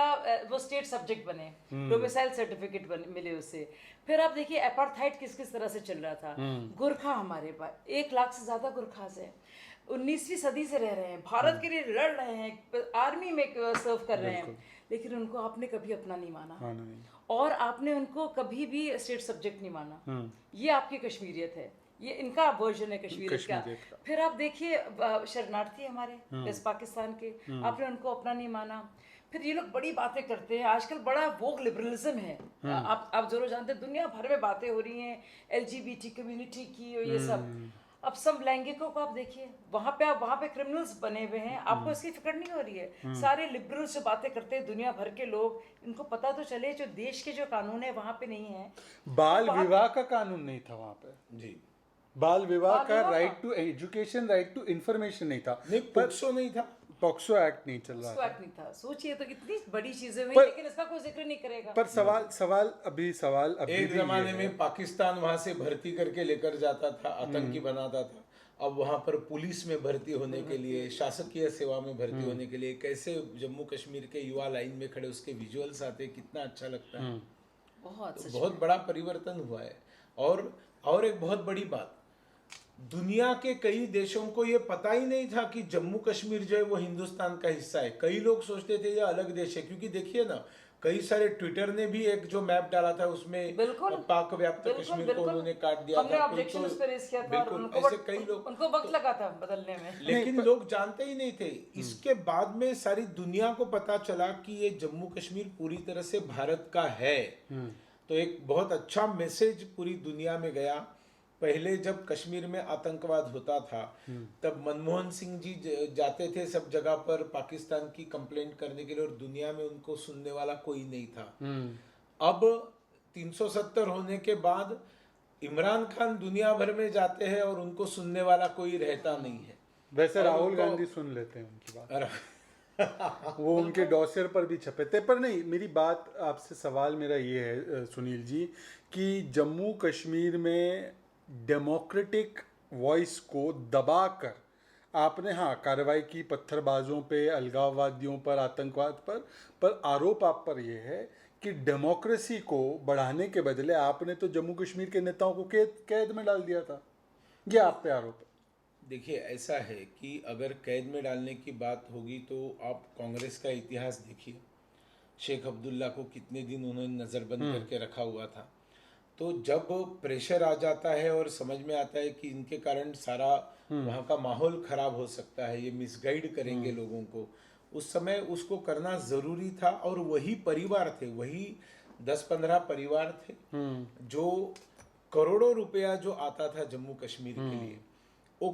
वो स्टेट सब्जेक्ट बने, डोमिसाइल सर्टिफिकेट मिले उसे। फिर आप देखिए अपार्थाइड किस किस तरह से चल रहा था। गुरखा, हमारे पास 1 लाख से ज्यादा गुरखास है, 19वीं सदी से रह रहे हैं, भारत के लिए लड़ रहे हैं, आर्मी में सर्व कर रहे हैं, लेकिन उनको आपने कभी अपना नहीं माना और आपने उनको कभी भी स्टेट सब्जेक्ट नहीं माना। ये आपकी कश्मीरियत है, ये इनका वर्जन है कश्मीरियत का। फिर आप देखिए शरणार्थी हमारे इस पाकिस्तान के, आपने उनको अपना नहीं माना। फिर ये लोग बड़ी बातें करते हैं, आजकल बड़ा वोग लिबरलिज्म है। आप जरूर जानते हैं, दुनिया भर में बातें हो रही हैं एलजीबीटी कम्युनिटी की और ये सब। अब समलैंगिकों को आप देखिए, वहाँ पे क्रिमिनल्स बने हुए हैं, आपको इसकी फिक्र नहीं हो रही है। सारे लिबरल्स जो बातें करते हैं दुनिया भर के लोग, इनको पता तो चले जो देश के जो कानून है वहाँ पे नहीं है। बाल विवाह का कानून नहीं था वहाँ पे जी, बाल विवाह का right to education, right to information नहीं था, नहीं पॉक्सो नहीं था, पॉक्सो एक्ट नहीं चल रहा था। सोचिए तो कितनी बड़ी चीजें हुई, लेकिन इसका कोई जिक्र नहीं करेगा। पर सवाल अभी एक जमाने में पाकिस्तान वहां से भर्ती करके लेकर जाता था, आतंकी बनाता था। अब वहां पर पुलिस में भर्ती होने के लिए, शासकीय सेवा में भर्ती होने के लिए कैसे जम्मू कश्मीर के युवा लाइन में खड़े, उसके विजुअल्स आते, कितना अच्छा लगता है। बहुत बड़ा परिवर्तन हुआ है। और एक बहुत बड़ी बात, दुनिया के कई देशों को ये पता ही नहीं था कि जम्मू कश्मीर जो है वो हिंदुस्तान का हिस्सा है। कई लोग सोचते थे ये अलग देश है, क्योंकि देखिए ना, कई सारे ट्विटर ने भी एक जो मैप डाला था उसमें पाक व्याप्त कश्मीर को उन्होंने काट दिया था। ऑब्जेक्शन उस पर रेज किया था और ऐसे कई लोग, उनको वक्त लगा था बदलने में, लेकिन लोग जानते ही नहीं थे। इसके बाद में सारी दुनिया को पता चला कि ये जम्मू कश्मीर पूरी तरह से भारत का है। तो एक बहुत अच्छा मैसेज पूरी दुनिया में गया। पहले जब कश्मीर में आतंकवाद होता था तब मनमोहन सिंह जी जाते थे सब जगह पर पाकिस्तान की कंप्लेंट करने के लिए, और दुनिया में उनको सुनने वाला कोई नहीं था। अब 370 होने के बाद इमरान खान दुनिया भर में जाते हैं और उनको सुनने वाला कोई रहता नहीं है। वैसे राहुल गांधी सुन लेते हैं उनकी बात। वो उनके डॉसियर पर भी छपे थे। पर नहीं, मेरी बात आपसे, सवाल मेरा ये है सुनील जी, कि जम्मू कश्मीर में डेमोक्रेटिक वॉइस को दबाकर आपने कार्रवाई की पत्थरबाजों पे, अलगाववादियों पर, आतंकवाद पर आरोप आप पर यह है कि डेमोक्रेसी को बढ़ाने के बदले आपने तो जम्मू कश्मीर के नेताओं को कैद में डाल दिया था। ये आप पे आरोप है। देखिए, ऐसा है कि अगर कैद में डालने की बात होगी तो आप कांग्रेस का इतिहास देखिए। शेख अब्दुल्ला को कितने दिन उन्होंने नज़रबंद करके रखा हुआ था। तो जब प्रेशर आ जाता है और समझ में आता है कि इनके कारण सारा वहाँ का माहौल खराब हो सकता है, ये मिसगाइड करेंगे लोगों को, उस समय उसको करना ज़रूरी था। और वही परिवार थे, वही 10-15 परिवार थे जो करोड़ों रुपया जो आता था जम्मू कश्मीर के लिए, वो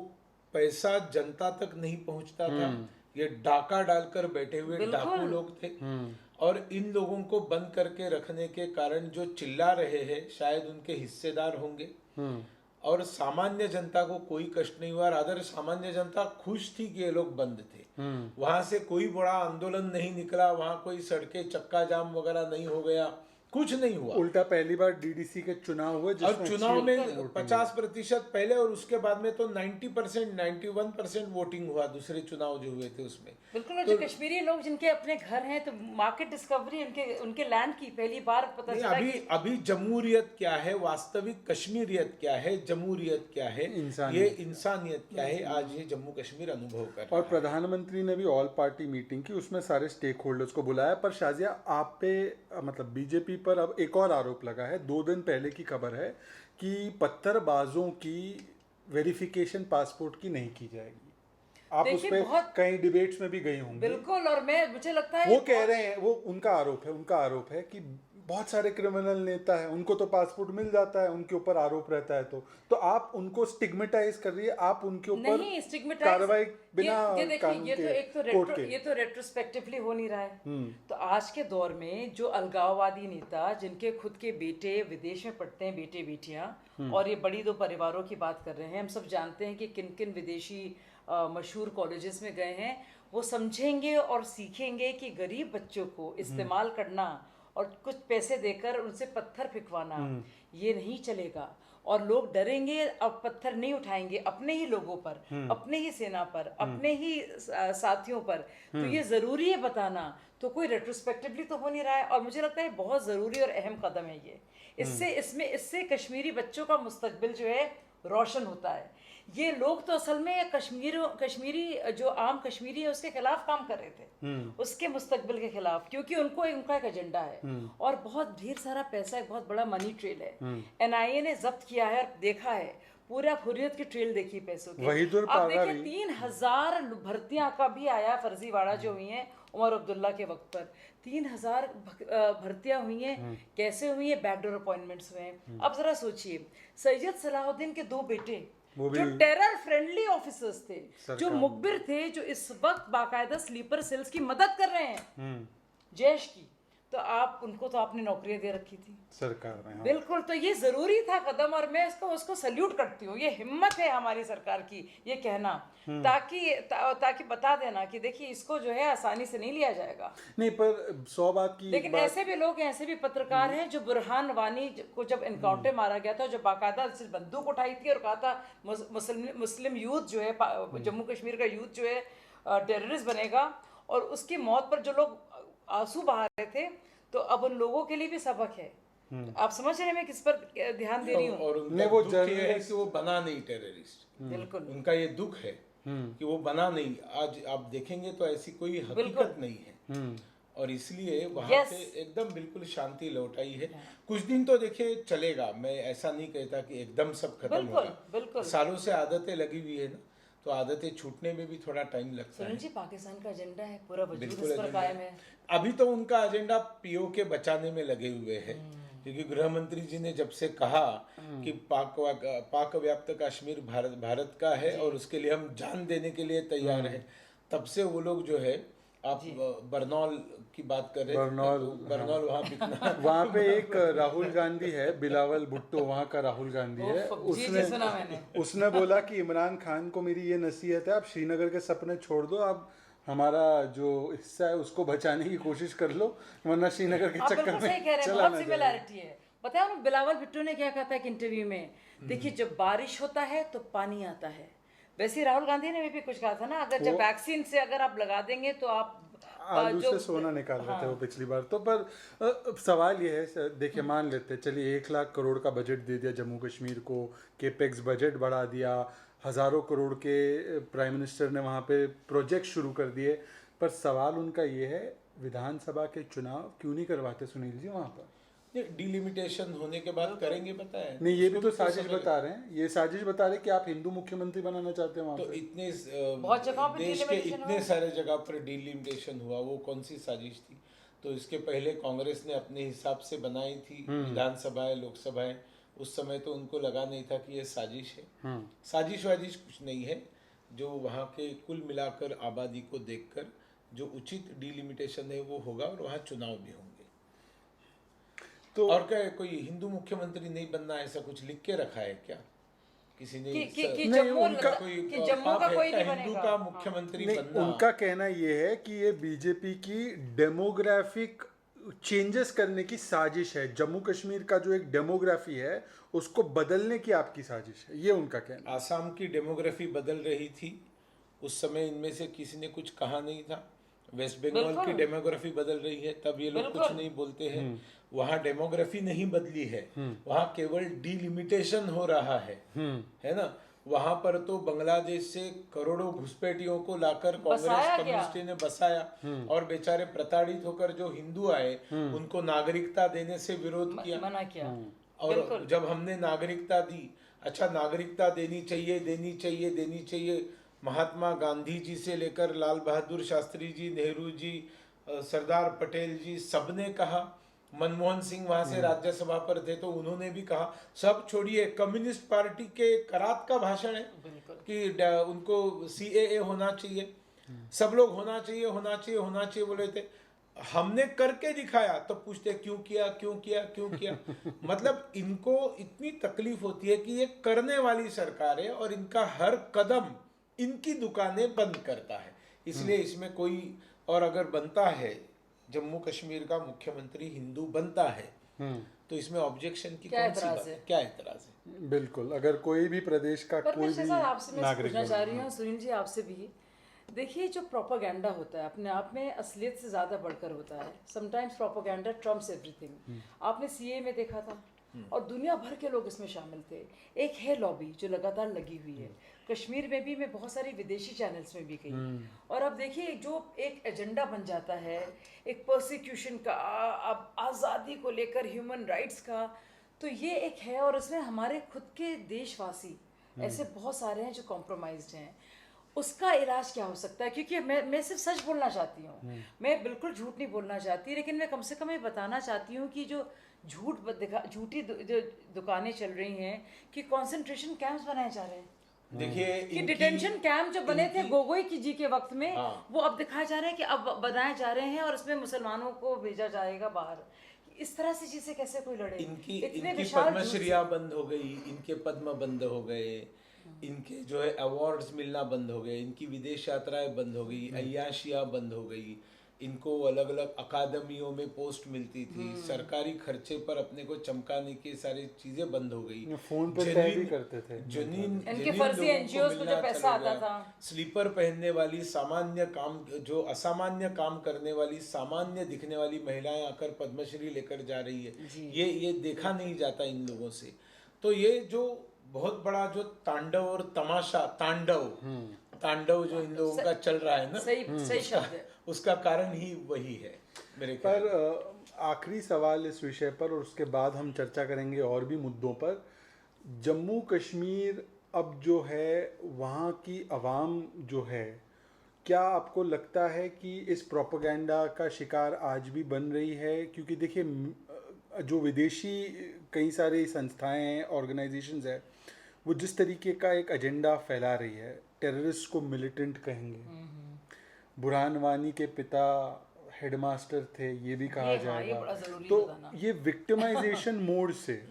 पैसा जनता तक नहीं पहुंचता था। ये डाका डालकर बैठे हुए डाकू लोग थे, और इन लोगों को बंद करके रखने के कारण जो चिल्ला रहे हैं शायद उनके हिस्सेदार होंगे। और सामान्य जनता को कोई कष्ट नहीं हुआ। रादर सामान्य जनता खुश थी कि ये लोग बंद थे। वहां से कोई बड़ा आंदोलन नहीं निकला, वहां कोई सड़कें चक्का जाम वगैरह नहीं हो गया, कुछ नहीं हुआ। उल्टा पहली बार डीडीसी के चुनाव हुए और जिसमें चुनाव अच्छी में वोटिंग 50% पहले और उसके बाद में तो 90%, 91% वोटिंग हुआ दूसरे चुनाव जो हुए थे उसमें। बिल्कुल। और जो कश्मीरी लोग जिनके अपने घर हैं, तो मार्केट डिस्कवरी उनके उनके लैंड की पहली बार पता नहीं, चला अभी जमहूरियत क्या है, वास्तविक कश्मीरियत क्या है, जमहूरियत क्या है, ये इंसानियत क्या है, आज ये जम्मू कश्मीर अनुभव कर रहा और है। प्रधानमंत्री ने भी ऑल पार्टी मीटिंग की, उसमें सारे स्टेक होल्डर्स को बुलाया। पर शाजिया, आप पे मतलब बीजेपी पर अब एक और आरोप लगा है। 2 दिन पहले की खबर है कि पत्थरबाजों की वेरिफिकेशन पासपोर्ट की नहीं की जाएगी। आप उस देखिए, पे कई डिबेट्स में भी गई होंगी। बिल्कुल। और मुझे लगता है वो कह रहे हैं, वो उनका आरोप है कि बहुत सारे क्रिमिनल नेता हैं, उनको तो पासपोर्ट मिल जाता है, उनके ऊपर आरोप रहता है, तो आप उनको स्टिग्मेटाइज कर रही है, आप उनके ऊपर नहीं स्टिग्मेटाइज कार्रवाई बिना ये देखिए, कानून ये तो के, एक तो कोर्ट के। ये तो रेट्रोस्पेक्टिवली हो नहीं रहा है। तो आज के दौर में जो अलगाववादी नेता, जिनके खुद के बेटे विदेश में पढ़ते हैं, बेटे बेटियां, और ये बड़ी 2 परिवारों की बात कर रहे हैं, हम सब जानते हैं कि किन किन विदेशी मशहूर कॉलेजेस में गए हैं, वो समझेंगे और सीखेंगे कि गरीब बच्चों को इस्तेमाल करना और कुछ पैसे देकर उनसे पत्थर फेंकवाना ये नहीं चलेगा। और लोग डरेंगे, अब पत्थर नहीं उठाएंगे अपने ही लोगों पर, अपने ही सेना पर, अपने ही साथियों पर। तो ये जरूरी है बताना। तो कोई रेट्रोस्पेक्टिवली तो हो नहीं रहा है, और मुझे लगता है बहुत जरूरी और अहम कदम है ये। इससे कश्मीरी बच्चों का मुस्तकबिल जो है रोशन होता है। ये लोग तो असल में कश्मीरी जो आम कश्मीरी है उसके खिलाफ काम कर रहे थे, उसके मुस्तकबिल के खिलाफ, क्योंकि उनका एक एजेंडा है और बहुत ढेर सारा पैसा, एक बहुत बड़ा मनी ट्रेल है। एनआईए ने जब्त किया है और देखा है, पूरा हुर्रियत की ट्रेल देखी पैसों की। अब देखिए 3000 भर्तियां का भी आया, फर्जीवाड़ा जो हुई हैं उमर अब्दुल्ला के वक्त पर 3000 भर्तियां हुई हैं। कैसे हुई है? बैकडोर अपॉइंटमेंट्स हुए हैं। अब जरा सोचिए, सैयद सलाहुद्दीन के 2 बेटे जो टेरर फ्रेंडली ऑफिसर्स थे, जो मुखबिर थे, जो इस वक्त बाकायदा स्लीपर सेल्स की मदद कर रहे हैं जैश की, तो आपने नौकरियां दे रखी थी सरकार में। हाँ। बिल्कुल। तो ये जरूरी था कदम, और मैं उसको सल्यूट करती हूँ। ये हिम्मत है हमारी सरकार की ये कहना, ताकि बता देना कि देखिए इसको जो है आसानी से नहीं लिया जाएगा। नहीं, पर 100 बात की लेकिन ऐसे भी लोग हैं, ऐसे भी पत्रकार हैं, जो बुरहान वानी को जब एनकाउंटर मारा गया था, जो बाकायदा सिर्फ बंदूक उठाई थी और कहा था मुस्लिम यूथ जो है, जम्मू कश्मीर का यूथ जो है टेररिस्ट बनेगा, और उसकी मौत पर जो लोग आंसू बहा रहे थे, तो अब उन लोगों के लिए भी सबक है। आप समझ रहे हैं मैं किस पर ध्यान दे रही हूँ? और उनका वो दुख ये है कि वो बना नहीं टेररिस्ट। बिल्कुल, उनका ये दुख है कि वो बना नहीं। आज आप देखेंगे तो ऐसी कोई हकीकत नहीं है, और इसलिए वहां पे एकदम बिल्कुल शांति लौट आई है। कुछ दिन तो देखिए चलेगा, मैं ऐसा नहीं कहता कि एकदम सब खत्म होगा। सालों से आदतें लगी हुई है ना, तो आदतें छूटने में भी थोड़ा टाइम लगता है। जी, पाकिस्तान का एजेंडा है, पूरा वजूद इस पर कायम है। अभी तो उनका एजेंडा पीओ के बचाने में लगे हुए हैं, क्योंकि गृह मंत्री जी ने जब से कहा कि पाक व्याप्त कश्मीर भारत का है और उसके लिए हम जान देने के लिए तैयार हैं, तब से वो लोग जो है, आप बरनौल की बात कर रहे हैं, बरनौल वहाँ बिकना वहाँ पे एक राहुल गांधी है, बिलावल भुट्टो वहाँ का राहुल गांधी है। उसने बोला कि इमरान खान को मेरी ये नसीहत है, आप श्रीनगर के सपने छोड़ दो, आप हमारा जो हिस्सा है उसको बचाने की कोशिश कर लो, वरना श्रीनगर के चक्कर में चला ना जाए। पता है बिलावल भुट्टो ने क्या कहा था एक इंटरव्यू में? देखिए, जब बारिश होता है तो पानी आता है। वैसे राहुल गांधी ने भी कुछ कहा था ना, अगर जब वैक्सीन से अगर आप लगा देंगे तो आप आलू से सोना निकाल रहे थे वो पिछली बार तो। पर सवाल ये है, देखिए मान लेते चलिए 1 लाख करोड़ का बजट दे दिया जम्मू कश्मीर को, केपेक्स बजट बढ़ा दिया, हज़ारों करोड़ के प्राइम मिनिस्टर ने वहाँ पे प्रोजेक्ट शुरू कर दिए, पर सवाल उनका ये है, विधानसभा के चुनाव क्यों नहीं करवाते सुनील जी वहाँ पर? डिलिमिटेशन होने के बाद करेंगे, पता है? नहीं, ये भी तो साजिश बता रहे हैं, ये साजिश बता रहे हैं कि आप हिंदू मुख्यमंत्री बनाना चाहते हैं वहाँ तो पे। इतने बहुत जगह पे देश के इतने सारे जगह पर डिलिमिटेशन हुआ, वो कौन सी साजिश थी? तो इसके पहले कांग्रेस ने अपने हिसाब से बनाई थी विधानसभाएं, लोकसभाएं। उस समय तो उनको लगा नहीं था कि ये साजिश है। साजिश वाजिश कुछ नहीं है। जो वहाँ के कुल मिलाकर आबादी को देखकर जो उचित डिलिमिटेशन है वो होगा, और वहाँ चुनाव भी होंगे। तो और क्या कोई हिंदू मुख्यमंत्री नहीं बनना, ऐसा कुछ लिख के रखा है क्या किसी ने? जम्मू का कोई नहीं हिंदू का मुख्यमंत्री बनना। उनका कहना ये है कि ये बीजेपी की डेमोग्राफिक चेंजेस करने की साजिश है, जम्मू कश्मीर का जो एक डेमोग्राफी है उसको बदलने की आपकी साजिश है, ये उनका कहना है। आसाम की डेमोग्राफी बदल रही थी उस समय, इनमें से किसी ने कुछ कहा नहीं था। वेस्ट बंगाल की बिल्कुल। डेमोग्राफी बदल रही है, तब ये लोग कुछ बिल्कुल। नहीं बोलते हैं। वहाँ डेमोग्राफी नहीं बदली है, वहाँ केवल डिलिमिटेशन हो रहा है ना। वहाँ पर तो बांग्लादेश से करोड़ों घुसपैठियों को लाकर कांग्रेस बसाया गया। कम्युनिस्ट ने बसाया, और बेचारे प्रताड़ित होकर जो हिंदू आए उनको नागरिकता देने से विरोध किया, मना किया। और बिल्कुल। जब हमने नागरिकता दी, अच्छा नागरिकता देनी चाहिए देनी चाहिए देनी चाहिए, महात्मा गांधी जी से लेकर लाल बहादुर शास्त्री जी, नेहरू जी, सरदार पटेल जी, सबने कहा। मनमोहन सिंह वहां से राज्यसभा पर थे तो उन्होंने भी कहा। सब छोड़िए, कम्युनिस्ट पार्टी के करात का भाषण है कि उनको CAA होना चाहिए, सब लोग होना चाहिए होना चाहिए होना चाहिए बोले थे। हमने करके दिखाया तो पूछते क्यों किया क्यों किया क्यों किया। मतलब इनको इतनी तकलीफ होती है कि ये करने वाली सरकार है और इनका हर कदम इनकी दुकानें बंद करता है, इसलिए इसमें कोई, और अगर बनता है जम्मू कश्मीर का मुख्यमंत्री हिंदू बनता है तो इसमें ऑब्जेक्शन की क्या कौन सी एतराज बात है? है, क्या एतराज है? बिल्कुल, अगर कोई भी प्रदेश का पर कोई मिस्टर भी साहब आपसे मैं नागरिक पूछना चाह रही बने। हूँ, सुनील जी आपसे भी, देखिए जो प्रोपागेंडा होता है अपने आप में असलियत से ज़्यादा बढ़कर होता है। Sometimes propaganda Trump's everything. आपने CAA में देखा था और दुनिया भर के लोग इसमें शामिल थे। एक है लॉबी जो लगातार लगी हुई है। कश्मीर में भी मैं बहुत सारी विदेशी चैनल्स में भी गई, और अब देखिए जो एक एजेंडा बन जाता है, एक परसिक्यूशन का, अब आज़ादी को लेकर, ह्यूमन राइट्स का, तो ये एक है। और इसमें हमारे खुद के देशवासी ऐसे बहुत सारे हैं जो कॉम्प्रोमाइज्ड हैं। उसका इलाज क्या हो सकता है? क्योंकि मैं सिर्फ सच बोलना चाहती हूँ, मैं बिल्कुल झूठ नहीं बोलना चाहती, लेकिन मैं कम से कम ये बताना चाहती हूँ कि जो झूठी जो दुकानें चल रही हैं कि कंसंट्रेशन कैंप्स बनाए जा रहे हैं, देखिए कि डिटेंशन कैंप जो बने थे गोगोई की जी के वक्त में, हाँ। वो अब दिखाए जा रहे हैं कि अब बनाए जा रहे हैं और उसमें मुसलमानों को भेजा जाएगा बाहर। इस तरह से चीजें कैसे कोई लड़े? इनकी पद्मश्रियां बंद हो गई, इनके पद्म बंद हो गए, इनके जो है अवार्ड्स मिलना बंद हो गए, इनकी विदेश यात्राएं बंद हो गई, अय्याशियां बंद हो गई, इनको अलग अलग अकादमियों में पोस्ट मिलती थी, सरकारी खर्चे पर अपने को चमकाने की सारी चीजें बंद हो गई। फोन पे तय भी करते थे। इनके फर्जी NGOs को जो पैसा आता था, स्लीपर पहनने वाली, सामान्य काम, जो असामान्य काम करने वाली, सामान्य दिखने वाली महिलाएं आकर पद्मश्री लेकर जा रही है, ये देखा नहीं जाता इन लोगों से। तो ये जो बहुत बड़ा जो तांडव और तमाशा, तांडव जो इन लोगों का चल रहा है ना, सही शब्द है, उसका कारण ही वही है मेरे ख्याल में। पर आखिरी सवाल इस विषय पर, और उसके बाद हम चर्चा करेंगे और भी मुद्दों पर। जम्मू कश्मीर अब जो है, वहाँ की आवाम जो है, क्या आपको लगता है कि इस प्रोपेगेंडा का शिकार आज भी बन रही है? क्योंकि देखिए जो विदेशी कई सारी संस्थाएं हैं, ऑर्गेनाइजेशंस हैं, वो जिस तरीके का एक एजेंडा फैला रही है, टेररिस्ट को मिलिटेंट कहेंगे, बुरहान वानी के पिता हेडमास्टर थे, ये भी कहा जाएगा। तो ये विक्टिमाइजेशन मोड से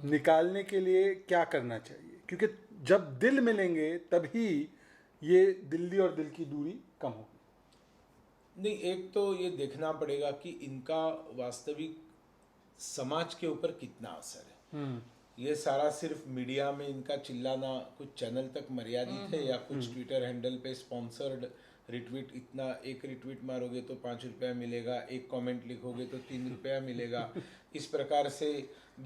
निकालने के लिए क्या करना चाहिए? क्योंकि जब दिल मिलेंगे तभी ये दिल्ली और दिल की दूरी कम होगी। नहीं, एक तो ये देखना पड़ेगा कि इनका वास्तविक समाज के ऊपर कितना असर है। ये सारा सिर्फ मीडिया में इनका चिल्लाना कुछ चैनल तक मर्यादित है, या कुछ ट्विटर हैंडल पे स्पॉन्सर्ड रिट्वीट, इतना एक रिट्वीट मारोगे तो 5 रुपया मिलेगा, एक कमेंट लिखोगे तो 3 रुपया मिलेगा, इस प्रकार से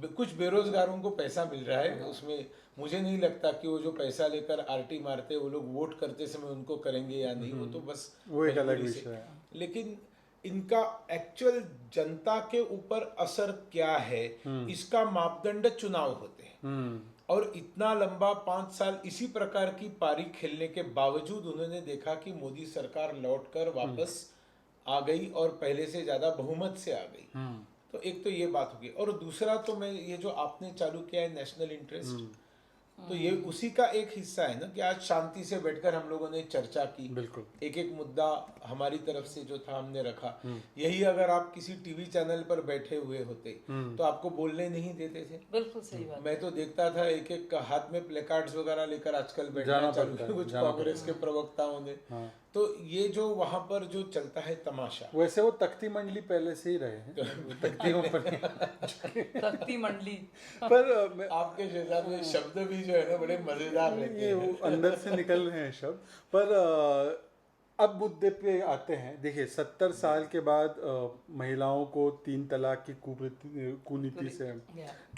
कुछ बेरोजगारों को पैसा मिल रहा है उसमें। मुझे नहीं लगता कि वो जो पैसा लेकर आरटी मारते वो लोग वोट करते समय उनको करेंगे या नहीं, वो तो बस वो एक अलग विषय है। लेकिन इनका एक्चुअल जनता के ऊपर असर क्या है, इसका मापदंड चुनाव होते हैं। और इतना लंबा 5 साल इसी प्रकार की पारी खेलने के बावजूद उन्होंने देखा कि मोदी सरकार लौटकर वापस आ गई और पहले से ज्यादा बहुमत से आ गई। तो एक तो ये बात होगी, और दूसरा तो मैं ये जो आपने चालू किया है नेशनल इंटरेस्ट, तो ये उसी का एक हिस्सा है ना कि आज शांति से बैठकर हम लोगों ने चर्चा की, बिल्कुल एक एक मुद्दा हमारी तरफ से जो था हमने रखा। यही अगर आप किसी टीवी चैनल पर बैठे हुए होते तो आपको बोलने नहीं देते थे। बिल्कुल सही बात। मैं तो देखता था एक एक हाथ में प्लेकार्ड्स वगैरह लेकर आजकल बैठना चालू किया कुछ कांग्रेस के प्रवक्ताओं ने तो ये जो वहां पर जो चलता है तमाशा, वैसे वो तख्ती मंडली पहले से ही रहे हैं, तख्तियों पर तख्ती मंडली। पर आपके शेजार में शब्द भी जो है ना बड़े मजेदार रहते ये वो हैं। अंदर से निकल रहे हैं शब्द। पर अब मुद्दे पे आते हैं। देखिए 70 साल के बाद महिलाओं को 3 तलाक की कुनीति से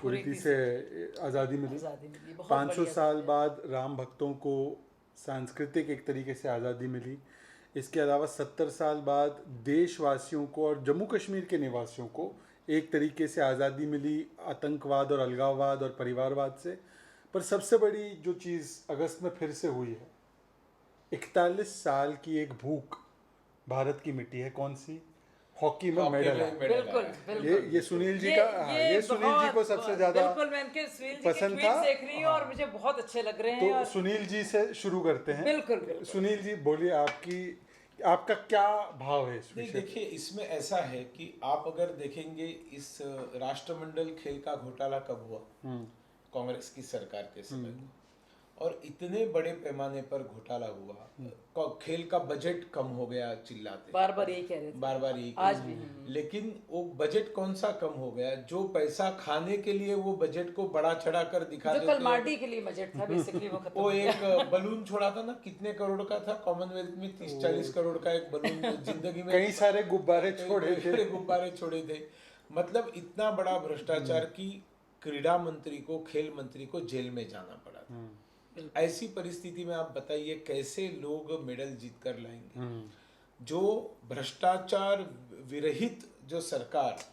कुरीति से आज़ादी मिली। आज़ादी मिली, बहुत 500 बड़ी साल बाद राम भक्तों को सांस्कृतिक एक तरीके से आज़ादी मिली। इसके अलावा 70 साल बाद देशवासियों को और जम्मू कश्मीर के निवासियों को एक तरीके से आज़ादी मिली आतंकवाद और अलगाववाद और परिवारवाद से। पर सबसे बड़ी जो चीज़ अगस्त में फिर से हुई है, 41 साल की एक भूख भारत की मिट्टी है। कौन सी? हॉकी में हॉकी मेडल में है। मेडल बिल्कुल आया। बिल्कुल। ये सुनील जी का, ये सुनील जी को सबसे ज्यादा बिल्कुल, मैं इनके सुनील जी के पसंद ट्वीट्स था। देख रही हूँ और मुझे बहुत अच्छे लग रहे हैं। तो और सुनील जी से शुरू करते हैं। बिल्कुल, बिल्कुल। सुनील जी बोलिए, आपका क्या भाव है इस नहीं, विषय? देखिए इसमें ऐसा है कि आप अगर देखेंगे इस राष्ट्रमंडल खेल का घोटाला कब हुआ, कांग्रेस की सरकार के समय में, और इतने बड़े पैमाने पर घोटाला हुआ, खेल का बजट कम हो गया, चिल्लाते बार बार यही कह रहे थे, बार बार यही आज भी। लेकिन वो बजट कौन सा कम हो गया, जो पैसा खाने के लिए वो बजट को बड़ा चढ़ा कर दिखा जो देते कल मार्डी के लिए बजट था बेसिकली वो खत्म वो हो गया। एक बलून छोड़ा था ना, कितने करोड़ का था, कॉमनवेल्थ में 30-40 करोड़ का एक बलून जिंदगी में कई सारे गुब्बारे छोड़े थे। गुब्बारे छोड़े थे। मतलब इतना बड़ा भ्रष्टाचार की क्रीड़ा मंत्री को, खेल मंत्री को जेल में जाना पड़ा था। ऐसी परिस्थिति में आप बताइए कैसे लोग मेडल जीत कर लाएंगे। जो भ्रष्टाचार विरहित जो सरकार,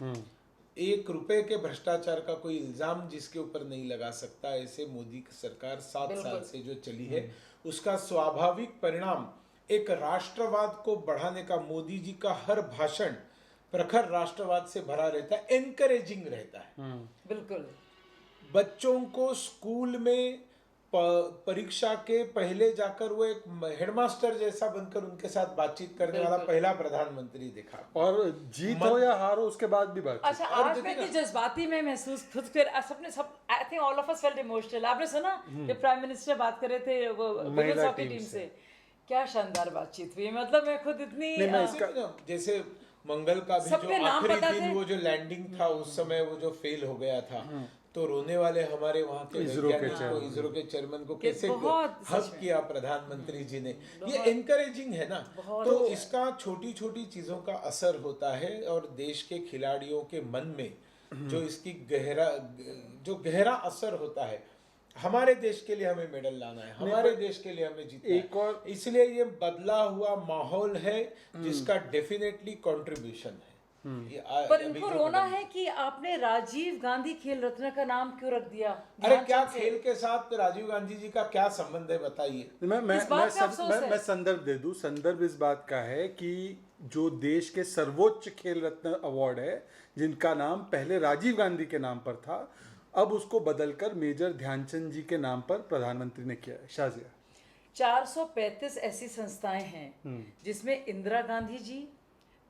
1 रुपए के भ्रष्टाचार का कोई इल्जाम जिसके ऊपर नहीं लगा सकता, ऐसे मोदी की सरकार 7 साल से जो चली है, उसका स्वाभाविक परिणाम एक राष्ट्रवाद को बढ़ाने का, मोदी जी का हर भाषण प्रखर राष्ट्रवाद से भरा रहता है, एनकरेजिंग रहता है। बिल्कुल। बच्चों को स्कूल में परीक्षा के पहले जाकर वो एक हेडमास्टर जैसा बनकर उनके साथ बातचीत करने वाला पहला प्रधानमंत्री देखा। और जीत हो या हार हो उसके बाद भी बात। अच्छा, आज मैं इतनी जज्बाती में महसूस खुद फिर सबने सब I think all of us felt emotional. आपने सुना जब प्राइम मिनिस्टर बात कर रहे थे वो वुमेन्स हॉकी टीम से, क्या शानदार बातचीत हुई। मतलब मैं खुद इतनी जैसे मंगल का भी जो आखिरी दिन वो जो लैंडिंग था उस समय वो जो फेल हो गया था, तो रोने वाले हमारे वहाँ के इसरो के चेयरमैन को कैसे हक किया प्रधानमंत्री जी ने। ये एनकरेजिंग है ना। तो इसका छोटी छोटी चीजों का असर होता है और देश के खिलाड़ियों के मन में जो इसकी गहरा असर होता है। हमारे देश के लिए हमें मेडल लाना है, हमारे देश के लिए हमें जीतना एक और इसलिए ये बदला हुआ माहौल है जिसका डेफिनेटली कंट्रीब्यूशन है। पर इनको रोना है कि आपने राजीव गांधी खेल रत्न का नाम क्यों रख दिया। अरे क्या खेल के साथ राजीव गांधी जी का क्या संबंध है बताइए। मैं संदर्भ दे दूं। संदर्भ इस बात का है कि जो देश के सर्वोच्च खेल रत्न अवार्ड है, जिनका नाम पहले राजीव गांधी के नाम पर था, अब उसको बदलकर मेजर ध्यानचंद जी के नाम पर प्रधानमंत्री ने किया है। शाजिया, 435 ऐसी संस्थाएं हैं जिसमें इंदिरा गांधी जी,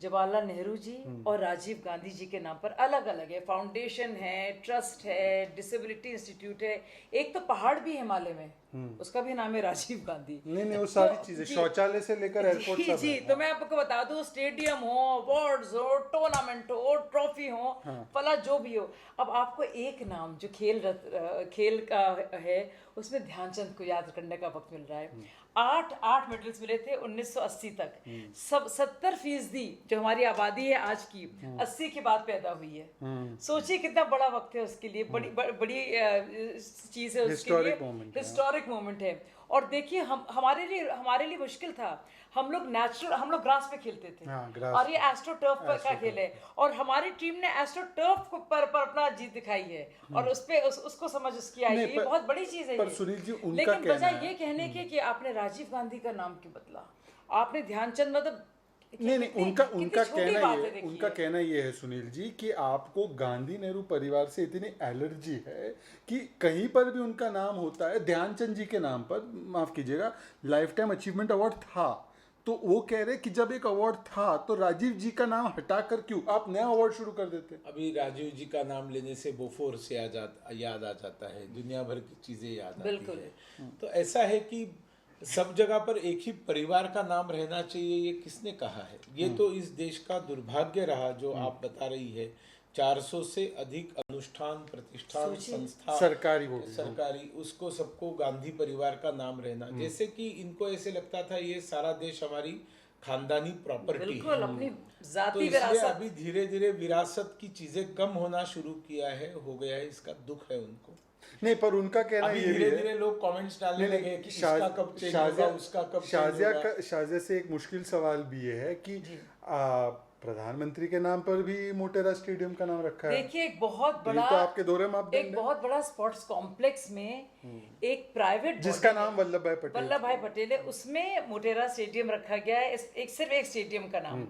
जवाहरलाल नेहरू जी और राजीव गांधी जी के नाम पर अलग अलग है। फाउंडेशन है, ट्रस्ट है, डिसेबिलिटी इंस्टीट्यूट है, एक तो पहाड़ भी हिमालय में, उसका भी नाम है राजीव गांधी। नहीं वो सारी चीजें, शौचालय से लेकर एयरपोर्ट सब जी। तो मैं आपको बता दूं, स्टेडियम हो, अवार्ड्स हो, टूर्नामेंट हो, ट्रॉफी हो, फला जो भी हो, अब आपको एक नाम जो खेल का है उसमें ध्यानचंद को याद करने का वक्त मिल रहा है। 8 मेडल्स मिले थे 1980 तक। सब 70% जो हमारी आबादी है आज की 80 के बाद पैदा हुई है। सोचिए कितना बड़ा वक्त है उसके लिए, बड़ी चीज है उसके लिए, हिस्टोरिक मोमेंट है। और देखिए हमारे लिए मुश्किल था। हम लोग ग्रास पे खेलते थे और ये एस्ट्रो टर्फ का खेल है, और हमारी टीम ने एस्ट्रो टर्फ पर अपना जीत दिखाई है और उसको समझ उसकी आई। ये बहुत बड़ी चीज है। पर सुनील जी, उनका लेकिन बजाय ये कहने के कि आपने राजीव गांधी का नाम क्यों बदला, आपने ध्यानचंद, मतलब नहीं उनका कहना ये है सुनील जी कि आपको गांधी नेहरू परिवार से इतनी एलर्जी है कि कहीं पर भी उनका नाम होता है ध्यानचंद जी के नाम पर, माफ कीजिएगा, लाइफ टाइम अचीवमेंट अवार्ड था, तो वो कह रहे कि जब एक अवार्ड था तो राजीव जी का नाम हटाकर क्यों आप नया अवार्ड शुरू कर देते। अभी राजीव जी का नाम लेने से बोफोर्स याद आ जाता है, दुनिया भर की चीजें याद आती है। तो ऐसा है कि सब जगह पर एक ही परिवार का नाम रहना चाहिए, ये किसने कहा है? ये तो इस देश का दुर्भाग्य रहा जो आप बता रही है। 400 से अधिक अनुष्ठान, प्रतिष्ठान, सोचिए। संस्था सरकारी वो भी। सरकारी, उसको सबको गांधी परिवार का नाम रहना, जैसे कि इनको ऐसे लगता था ये सारा देश हमारी खानदानी प्रॉपर्टी बिल्कुल है। अपनी तो जाति इसलिए विरासत। अभी धीरे धीरे विरासत की चीजें कम होना शुरू किया है, हो गया है, इसका दुख है उनको। नहीं, पर उनका कहना अभी ये भी धीरे है। धीरे लोग कमेंट्स डालने नहीं, लगे कि शाज- इसका कब चेंज शाजिया होगा, उसका कब चेंज शाजिया होगा। शाजिया से एक मुश्किल सवाल भी ये है कि प्रधानमंत्री के नाम पर भी मोटेरा स्टेडियम का नाम रखा है। देखिए एक बहुत तो ये बड़ा तो आपके दोहरे मापदंड एक है। बहुत बड़ा स्पोर्ट्स कॉम्प्लेक्स में एक प्राइवेट जिसका नाम वल्लभ भाई पटेल। वल्लभ भाई पटेल है, उसमें मोटेरा स्टेडियम रखा गया है, सिर्फ एक स्टेडियम का नाम।